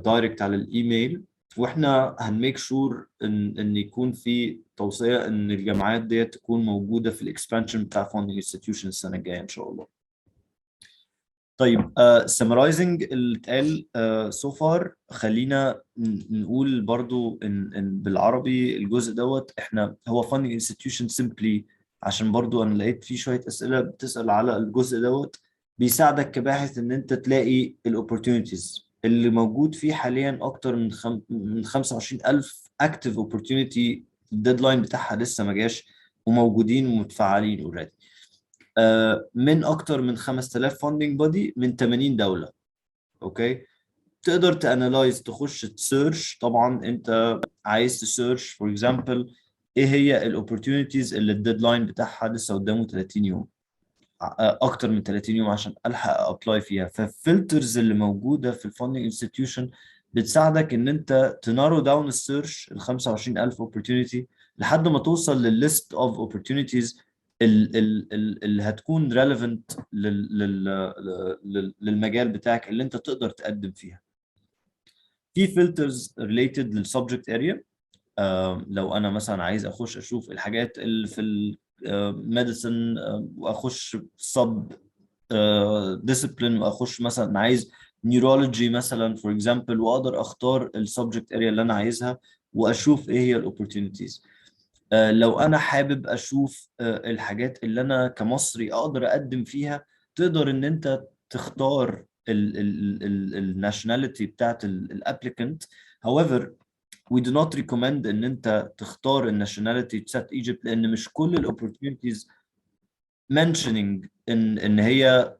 direct على الايميل، واحنا هنميك شور ان يكون في توصية ان الجامعات دي تكون موجودة في الاكسبانشن بتاع funding institution السنة الجاية ان شاء الله. طيب summarizing اللي اتقال so far، خلينا نقول برضو ان بالعربي الجزء دوت احنا هو funding institution simply، عشان برضو انا لقيت فيه شوية اسئلة بتسأل على الجزء دوت، بيساعدك كباحث ان انت تلاقي الاوبورتونيتيز اللي موجود فيه حاليا اكتر من 25,000 active opportunity. الديدلاين بتاعها لسه ما جاش وموجودين ومتفعلين اوريدي من اكتر من 5000 فاندنج بودي من 80 دولة. اوكي، تقدر تانلايز، تخش تسيرش. طبعا انت عايز تسيرش فور اكزامبل ايه هي الاوبورتيونيتيز اللي الديدلاين بتاعها لسه قدامه 30 يوم، اكتر من 30 يوم عشان الحق ابلاي فيها. فالفلترز اللي موجوده في الفاندنج انستتيوشن بتساعدك ان انت تنارو داون السيرش ال 25000 اوبورتيونيتي لحد ما توصل للليست اوف اوبورتيونيتيز اللي هتكون ريليفنت للمجال بتاعك اللي انت تقدر تقدم فيها. في فلترز ريليتد للسبجكت اريا. لو انا مثلا عايز اخش اشوف الحاجات اللي في الميديسن واخش سب ديسيبلين، واخش مثلا عايز نيورولوجي مثلا فور اكزامبل، واقدر اختار السبجكت اريا اللي انا عايزها واشوف ايه هي الاوبورتيونيتيز. لو انا حابب اشوف الحاجات اللي انا كمصري اقدر اقدم فيها، تقدر ان انت تختار الناشوناليتي بتاعت الابليكانت. however we do not recommend ان انت تختار الناشوناليتي بتاعت ايجيبت، لان مش كل الاوبورتيونيتيز mentioning ان هي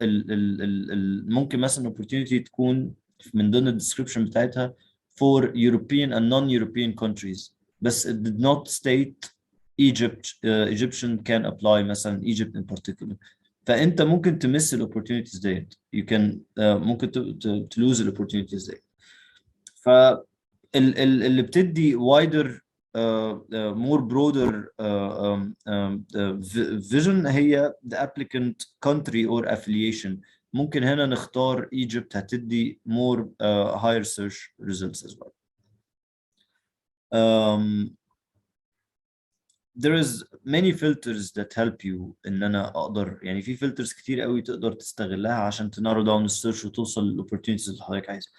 ممكن مثلا opportunity تكون من ضمن الديسكريبشن بتاعتها for European and non-European countries، بس it did not state Egyptian can apply مثلا Egypt in particular. فانت ممكن تمس الاوبورتيونيتيز ديت، you can ممكن تلوز الاوبورتيونيتيز ديت. اللي بتدي wider more broader vision هي the applicant country or affiliation. ممكن هنا نختار Egypt، هتدي more higher search results as well. There is many filters that help you ان انا اقدر، يعني في filters كتير قوي تقدر تستغلها عشان تنارو داون السيرش وتوصل للاوبورتيونيتيز اللي حضرتك عايزها.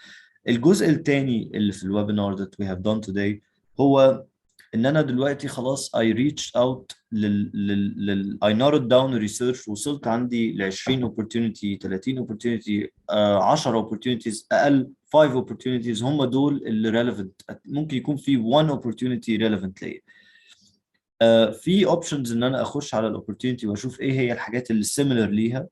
الجزء الثاني اللي في الويبينار that we have done today هو ان انا دلوقتي خلاص I reached out I narrowed down research، وصلت عندي ل 20 opportunity 30 opportunity 10 opportunities، اقل 5 opportunities هم دول اللي relevant. ممكن يكون في 1 opportunity relevant ليا. في options ان انا اخش على الاوبورتيونيتي واشوف ايه هي الحاجات اللي similar ليها،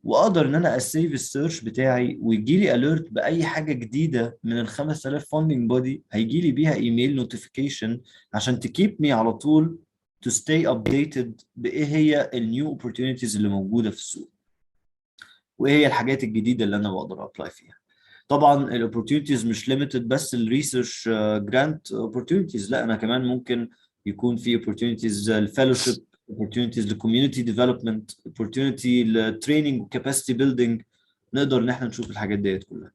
واقدر ان انا اسيف السيرش بتاعي ويجي لي اليرت باي حاجه جديده من ال 5000 فاندنج بودي، هيجي لي بيها ايميل نوتيفيكيشن عشان تكيب مي على طول to stay updated بايه هي النيو اوبورتيونيتيز اللي موجوده في السوق، وايه هي الحاجات الجديده اللي انا بقدر ابلاي فيها. طبعا الاوبورتيونيتيز مش ليميتد بس الريسيرش جرانت اوبورتيونيتيز، لا انا كمان ممكن يكون في opportunities الفellowship، opportunities لcommunity development، opportunity لtraining وcapacity building. نقدر ان احنا نشوف الحاجات ديت كلها.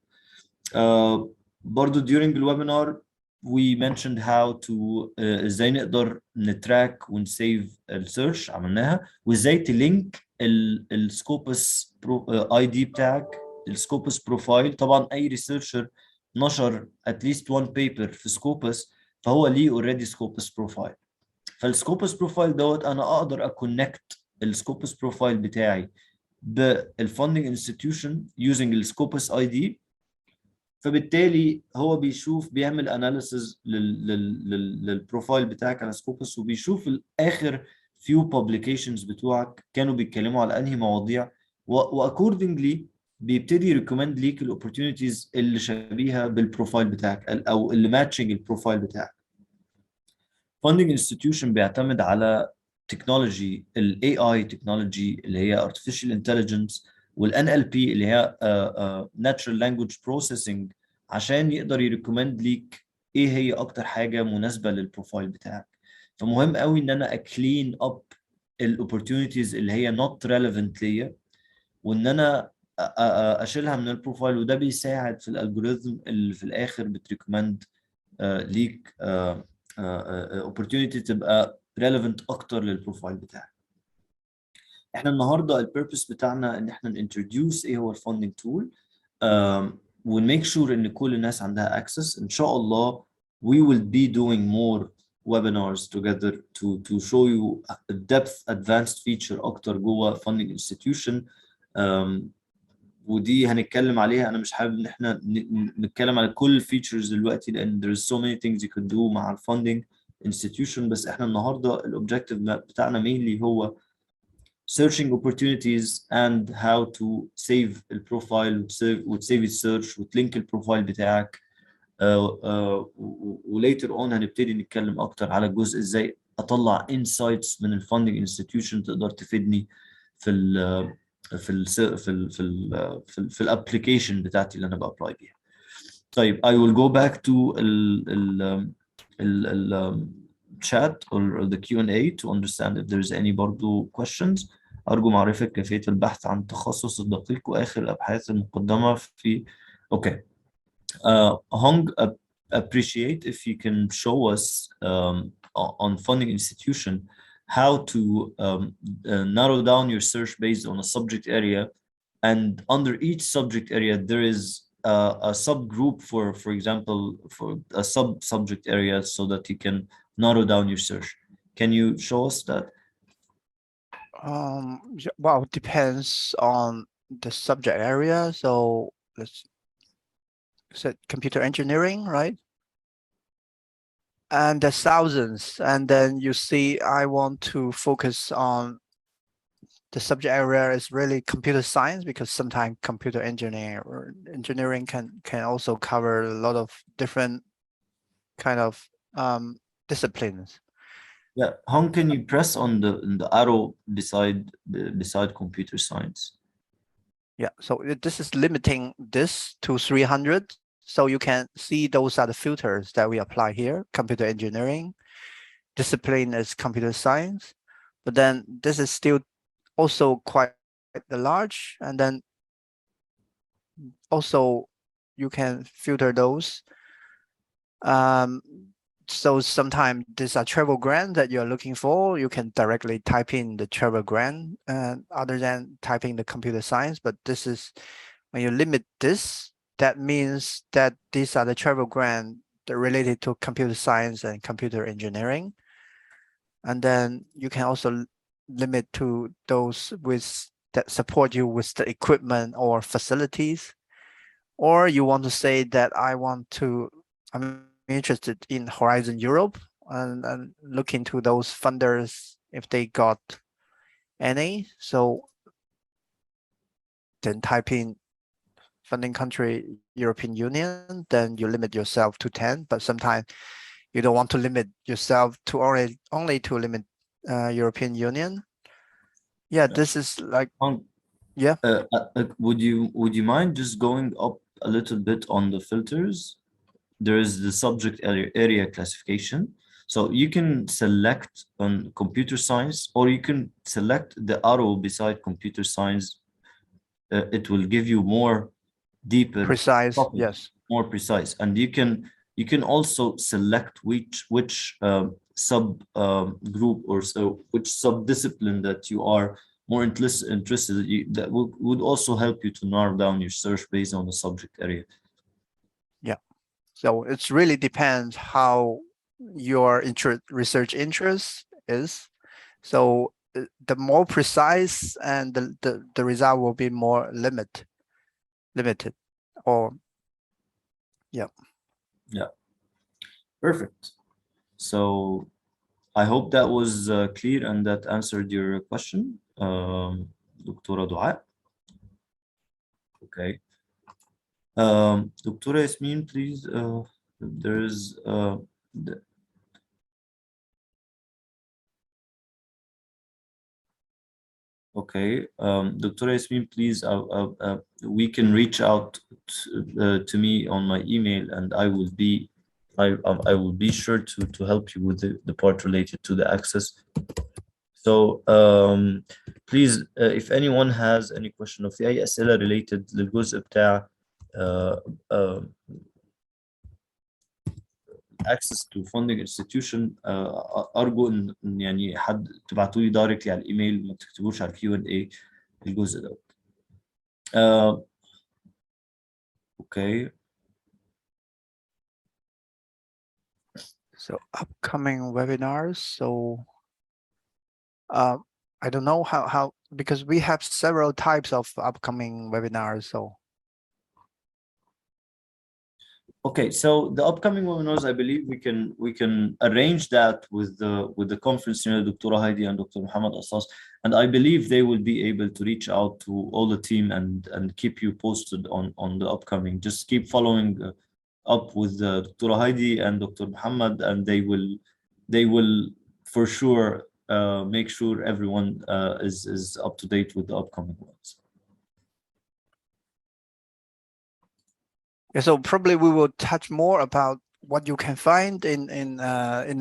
برضو during the webinar we mentioned how to ازاي نقدر نتراك ونسيف السيرش عملناها، وازاي تلينك السكوبس اي دي بتاعك، السكوبس بروفايل. طبعا اي ريسيرشر نشر at least one paper في سكوبس فهو ليه اوريدي سكوبس بروفايل. فالسكوبس بروفايل دوت انا اقدر اكونكت السكوبس بروفايل بتاعي بالفاندنج انستتيوشن يوزنج السكوبس اي دي، فبالتالي هو بيشوف بيعمل اناليسز للبروفايل بتاعك على سكوبس، وبيشوف الاخر فيو بابليكيشنز بتوعك كانوا بيتكلموا على انهي مواضيع، واكوردنجلي بيبتدي ريكومند ليك الاوبورتيونيتيز اللي شبيهه بالبروفايل بتاعك او اللي ماتشنج البروفايل بتاعك. funding institution بيعتمد على تكنولوجي ال AI تكنولوجي اللي هي artificial intelligence وال NLP اللي هي natural language processing عشان يقدر يريكومند ليك ايه هي اكتر حاجه مناسبه للبروفايل بتاعك. فمهم قوي ان انا اكلين اب الاوبورتيونيتيز اللي هي not relevant ليا، وان انا اشيلها من البروفايل، وده بيساعد في الالجوريثم اللي في الاخر بتريكومند ليك opportunity تبقى relevant اكتر للبروفايل بتاعك. احنا النهارده البيربس بتاعنا ان احنا introduce ايه هو الفاندنج تول، ونميك شور ان كل الناس عندها access. ان شاء الله we will be doing more webinars together to show you depth advanced feature اكتر جوه funding institution. ودي هنتكلم عليها. انا مش حابب ان احنا نتكلم على كل الفيتشرز دلوقتي لان there is so many things you can do مع الفاندنج institution، بس احنا النهارده الاوبجيكتيف بتاعنا mainly هو searching opportunities and how to save البروفايل وتسيف السيرش وتلينك البروفايل بتاعك. وليتر اون هنبتدي نتكلم اكتر على الجزء ازاي اطلع insights من الفunding institution تقدر تفيدني في ال في ال في ال في ال في الابلكيشن بتاعتي اللي انا بابلاي بيها. طيب I will go back to ال chat or the Q&A to understand if there's any برضو questions. أرجو معرفة كيفية البحث عن التخصص الدقيق وآخر الأبحاث المقدمة في okay. Hong, appreciate if you can show us on funding institution how to narrow down your search based on a subject area, and under each subject area there is a subgroup for example for a subject area so that you can narrow down your search. Can you show us that? Well, it depends on the subject area. So let's say computer engineering, right? And there's thousands, and then you see I want to focus on the subject area is really computer science, because sometimes computer engineering can also cover a lot of different kind of disciplines. Yeah, how can you press on the arrow beside computer science? Yeah, so this is limiting this to 300. So you can see those are the filters that we apply here. Computer engineering, discipline is computer science, but then this is still also quite large. And then also you can filter those. So sometimes these are travel grant that you're looking for. You can directly type in the travel grant other than typing the computer science. But this is when you limit this, that means that these are the travel grant that related to computer science and computer engineering. And then you can also limit to those with that support you with the equipment or facilities. Or you want to say that I'm interested in Horizon Europe and look into those funders if they got any. So then type in funding country European Union, then you limit yourself to 10. But sometimes you don't want to limit yourself to only to limit European Union. Yeah, this is like yeah. Would you mind just going up a little bit on the filters? There is the subject area classification. So you can select on computer science, or you can select the arrow beside computer science. It will give you more deeper, precise topics, yes, more precise. And you can also select which sub group or so which sub-discipline that you are more interested that would also help you to narrow down your search based on the subject area. Yeah, so it really depends how your research interest is. So the more precise, and the result will be more limited. Or yeah. Perfect. So I hope that was clear and that answered your question, Dr. Dua. Okay. Dr. Yasmin, please. There is okay. Dr. Yasmin, please. We can reach out to me on my email, and I will be sure to help you with the part related to the access. So please, if anyone has any question of في أي أسئلة related للجزء بتاع access to funding institution, أرجو إن يعني حد تبعتوا لي دايركتلي على الإيميل، ما تكتبوش على Q&A الجزء ده. Okay. So upcoming webinars. So I don't know how because we have several types of upcoming webinars. So okay, so the upcoming webinars, I believe we can arrange that with the conference, Dr. Heidi and Dr. Muhammad Assas, and I believe they will be able to reach out to all the team and keep you posted on the upcoming. Just keep following up with Dr. Heidi and Dr. Muhammad, and they will for sure make sure everyone is up to date with the upcoming ones. Yeah, so probably we will touch more about what you can find in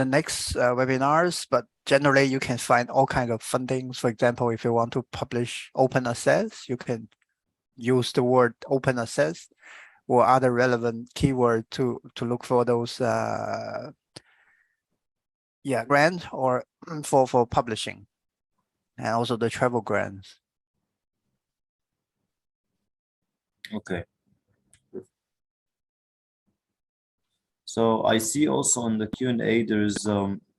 the next webinars, but generally you can find all kinds of fundings. For example, if you want to publish open access, you can use the word open access or other relevant keyword to look for those grant or for publishing, and also the travel grants. Okay. So I see also on the Q&A there's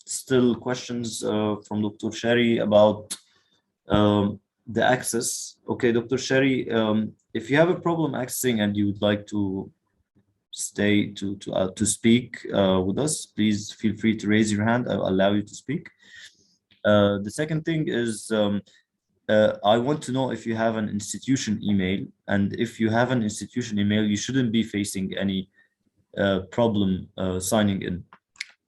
still questions from Dr. Sherry about the access. Okay, Dr. Sherry, if you have a problem accessing and you would like to stay to speak with us, please feel free to raise your hand. I'll allow you to speak. The second thing is I want to know if you have an institution email, and if you have an institution email, you shouldn't be facing any problem signing in.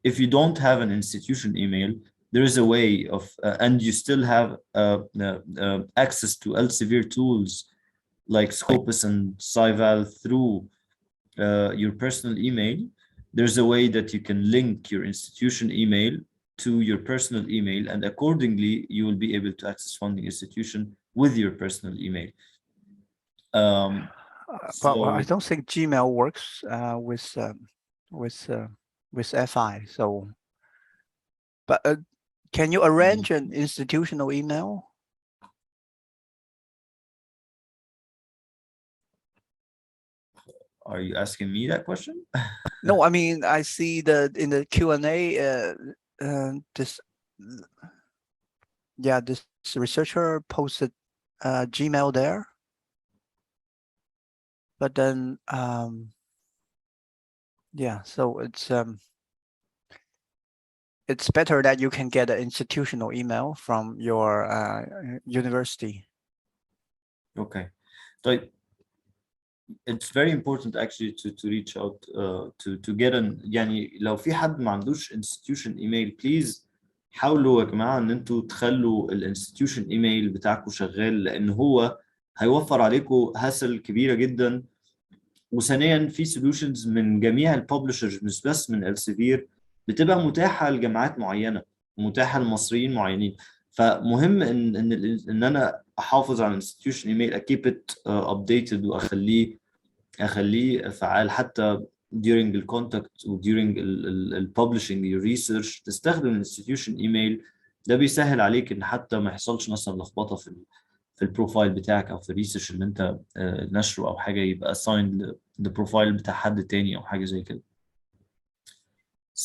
If you don't have an institution email, there is a way of, and you still have access to Elsevier tools like Scopus and Cyval through your personal email. There's a way that you can link your institution email to your personal email, and accordingly, you will be able to access funding institution with your personal email. But I don't think Gmail works with FI. So, but can you arrange an institutional email? Are you asking me that question? No, I mean, I see that in the Q&A, this researcher posted Gmail there. But then, so it's better that you can get an institutional email from your university. Okay, so it's very important actually to reach out to get an يعني لو في حد ما عندوش institution email, please حاولوا يا جماعة ان انتوا تخلوا الانستتيوشن ايميل بتاعكم شغال, لان هو هيوفر عليكم هاسل كبيرة جدا. وثانيا في solutions من جميع الببلشرز مش بس من إلسيڤير بتبقى متاحة لجامعات معينة ومتاحة لمصريين معينين. فمهم ان انا احافظ على الانستتيوشن ايميل, اكيب ات ابديتد واخليه فعال حتى during the contact و during the publishing your research. تستخدم الانستتيوشن ايميل, ده بيسهل عليك ان حتى ما يحصلش مثلا لخبطه في البروفايل بتاعك او في الريسيرش اللي انت نشره او حاجه يبقى assigned البروفايل بتاع حد تاني او حاجه زي كده.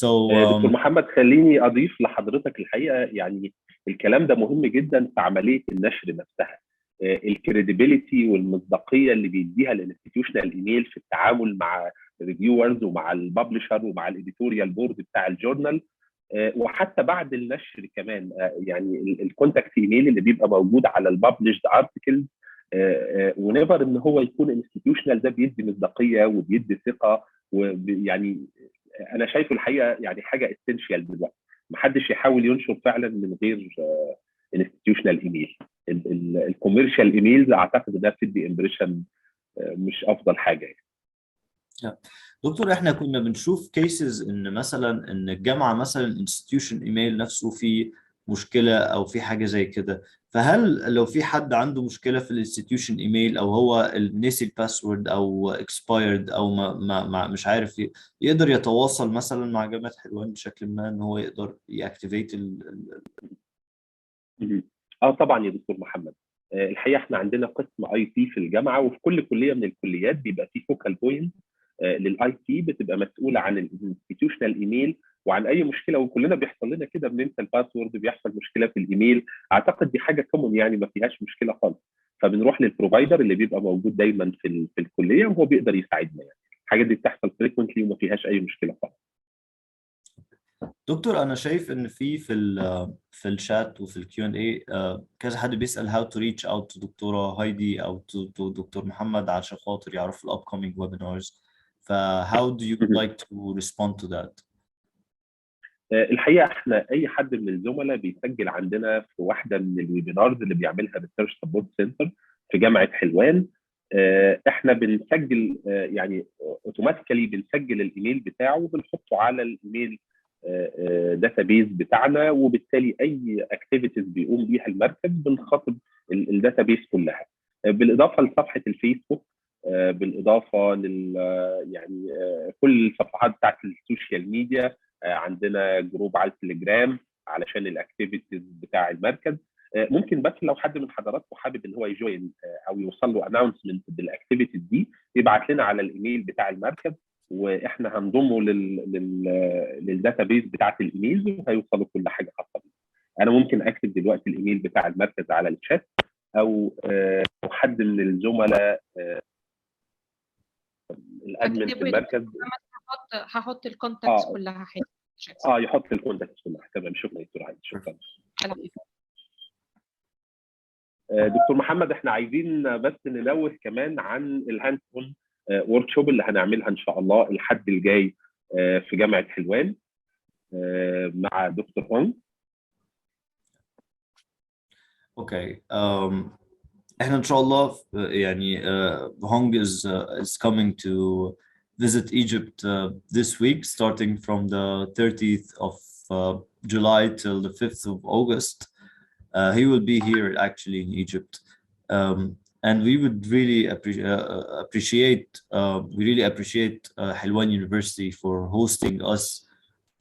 دكتور محمد, خليني اضيف لحضرتك الحقيقه يعني الكلام ده مهم جدا في عمليه النشر نفسها. الكريديبيليتي والمصداقيه اللي بيديها الانستتيوشنال ايميل في التعامل مع الريفيورز ومع الببلشر ومع الاديتوريال بورد بتاع الجورنال, وحتى بعد النشر كمان. يعني الكونتاكت ايميل اللي بيبقى موجود على الببلشد ارتكلز, ونيفر ان هو يكون انستتيوشنال, ده بيدي مصداقيه وبيدي ثقه. ويعني انا شايفه الحقيقه يعني حاجه اسينشال دلوقتي, محدش يحاول ينشر فعلا من غير انستتيوشنال ايميل. الكوميرشال ايميلز اعتقد ده بتدي امبريشن مش افضل حاجه يعني. دكتور, احنا كنا بنشوف كيسز ان مثلا ان الجامعه مثلا الانستتيوشن ايميل نفسه فيه مشكله او في حاجه زي كده, فهل لو في حد عنده مشكله في الانستتيوشن ايميل او هو نسي الباسورد او اكسبايرد او ما مش عارف, يقدر يتواصل مثلا مع جامعه حلوان بشكل ما ان هو يقدر ياكتيفيت طبعا يا دكتور محمد. الحقيقه احنا عندنا قسم اي تي في الجامعه, وفي كل كليه من الكليات بيبقى في فوكال بوينت للاي تي بتبقى مسؤوله عن الانستتيوشنال ايميل وعن اي مشكله. وكلنا بيحصل لنا كده, بننسى الباسورد, بيحصل مشكله في الايميل. اعتقد دي حاجه كومون يعني ما فيهاش مشكله خالص. فبنروح للبروفايدر اللي بيبقى موجود دايما في الكليه, وهو بيقدر يساعدنا. يعني الحاجات دي بتحصل فريكونتلي وما فيهاش اي مشكله خالص. دكتور, انا شايف ان في الشات وفي الكيو ان اي كذا حد بيسال how to reach out to دكتوره هايدي او to دكتور محمد عشان خاطر يعرفوا upcoming webinars. ف how do you like to respond to that? الحقيقه احنا اي حد من الزملاء بيسجل عندنا في واحده من الويبينارز اللي بيعملها ريسيرش سبورت سنتر في جامعه حلوان. احنا بنسجل يعني اوتوماتيكالي بنسجل الايميل بتاعه وبنحطه على الايميل داتابيز بتاعنا، وبالتالي اي اكتيفيتيز بيقوم بيها المركز بنخاطب الداتابيز كلها، بالاضافه لصفحه الفيسبوك، بالاضافه لل يعني كل الصفحات بتاعت السوشيال ميديا. عندنا جروب على التليجرام علشان الاكتيفيتيز بتاع المركز. ممكن بس لو حد من حضراتكم حابب ان هو يجوين او يوصل له اناونسمنت بالاكتيفيتيز دي، يبعت لنا على الايميل بتاع المركز واحنا هنضمه للداتابيز بتاعت الايميلز وهيوصلوا كل حاجه خاصه بيه. انا ممكن اكتب دلوقتي الايميل بتاع المركز على الشات، او حد من الزملاء الادمن في المركز هحط الكونتاكتس كلها يحط الكونتاكتس كلها. تمام، شكرا يا دكتور عايز. شكرا دكتور محمد. احنا عايزين بس ننوه كمان عن الهاند اون ورك شوب اللي هنعملها ان شاء الله الحد الجاي في جامعه حلوان مع دكتور هونج. اوكي. احنا ان شاء الله يعني Hong is coming to visit Egypt this week, starting from the 30th of July till the 5th of August. He will be here actually in Egypt, and we would really appreciate Halwan University for hosting us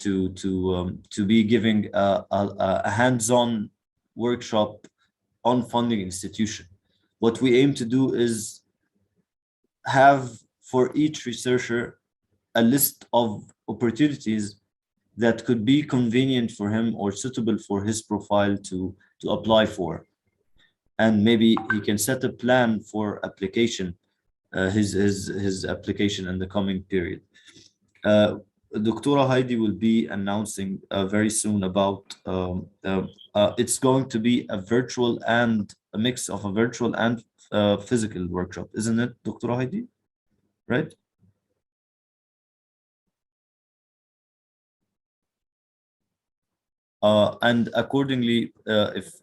to be giving a hands-on workshop on funding institution. What we aim to do is have for each researcher a list of opportunities that could be convenient for him or suitable for his profile to apply for, and maybe he can set a plan for application, his application in the coming period. Dr. Heidi will be announcing very soon about it's going to be a virtual and a mix of a virtual and physical workshop, isn't it, Dr. Heidi? Right? And accordingly,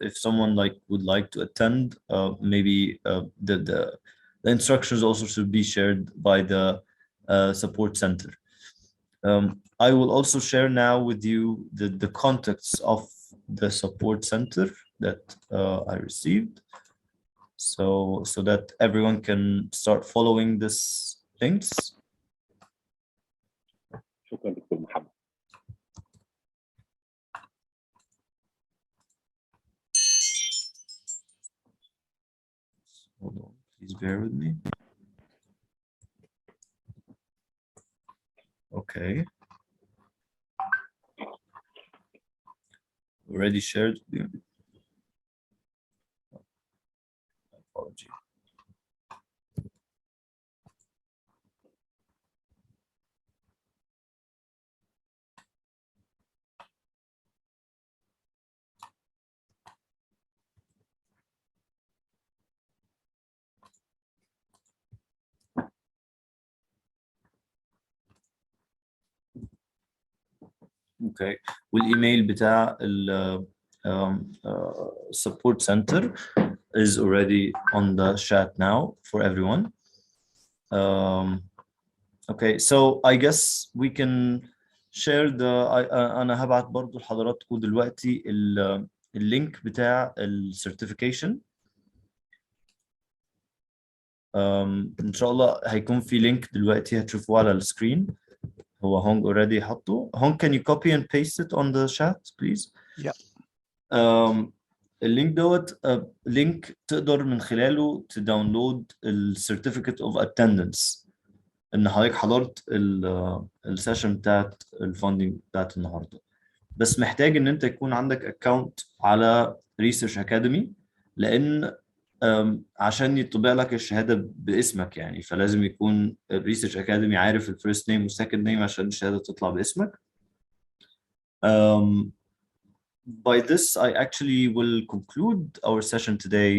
if someone would like to attend, maybe the instructions also should be shared by the support center. I will also share now with you the contacts of the support center that I received, so that everyone can start following these links. شكرا دكتور محمد. Hold on, please bear with me. Okay. Already shared. Apology. Okay. والايميل بتاع support center is already on the chat now for everyone. Okay, so I guess we can share أنا هبعت برضو لحضراتكم دلوقتي اللينك بتاع الcertification. إن شاء الله هيكون في لينك دلوقتي هتشوفوه على السكرين. هو هونج already حطه. Hong, can you copy and paste it on the chat, please? Yeah. اللينك دوت لينك تقدر من خلاله تداونلود السيرتيفيكت اوف اتندنس ان حضرتك حضرت السيشن بتاعت الفاندنج بتاعت النهارده. بس محتاج ان انت يكون عندك اكونت على ريسيرش اكاديمي، لان عشان يطبع لك الشهاده باسمك يعني، فلازم يكون الريسيرش اكاديمي عارف الفيرست نيم والسكند نيم عشان الشهاده تطلع باسمك. By this, I actually will conclude our session today.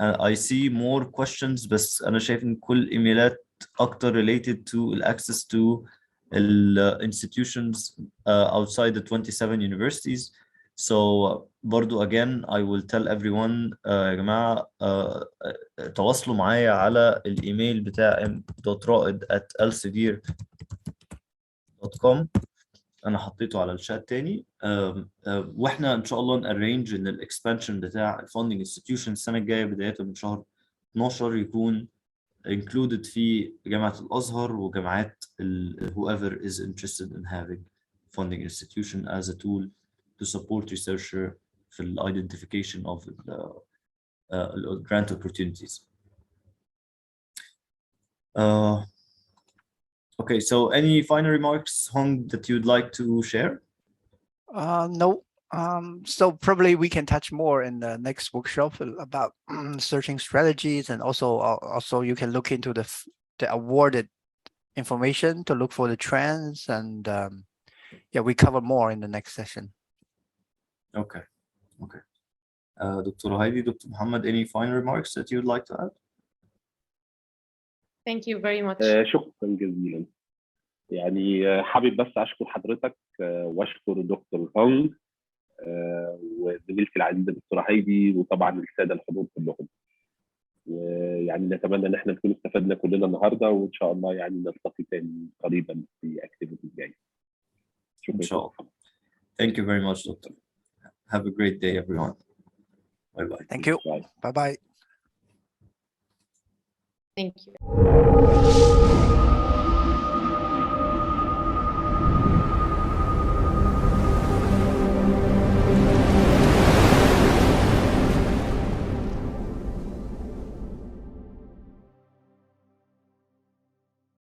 I see more questions, بس أنا شايف إن كل إيميلات أكتر related to access to institutions outside the 27 universities. So برضو again I will tell everyone يا جماعة تواصلوا معايا على الإيميل بتاع m.raed@إلسيڤير.com. أنا حطيته على الشات تاني. وإحنا إن شاء الله نأرينج إن الإكسبانشن بتاع الفاندنج انستتيوشن السنة الجاية بداية من شهر 12 يكون included في جامعة الأزهر وجامعات whoever is interested in having funding institution as a tool to support researcher في the identification of grant opportunities. Okay, so any final remarks, Hong, that you'd like to share? No. So probably we can touch more in the next workshop about searching strategies, and also you can look into the awarded information to look for the trends, and yeah, we cover more in the next session. Okay. Dr. Heidi, Dr. Muhammad, any final remarks that you'd like to add? Thank you very much. شكرا جزيلا. يعني حابب بس اشكر حضرتك واشكر دكتور هونغ وزميلتي العزيزه دكتوره هايدي، وطبعا الساده الحضور كلهم. ويعني نتمنى ان احنا نكون استفدنا كلنا النهارده، وان شاء الله يعني نلتقي تاني قريبا في اكتيفيتي جايه. شكرا. ان شاء الله. Thank you very much, Doctor. Have a great day, everyone. Bye bye. Thank you. Bye bye. Thank you.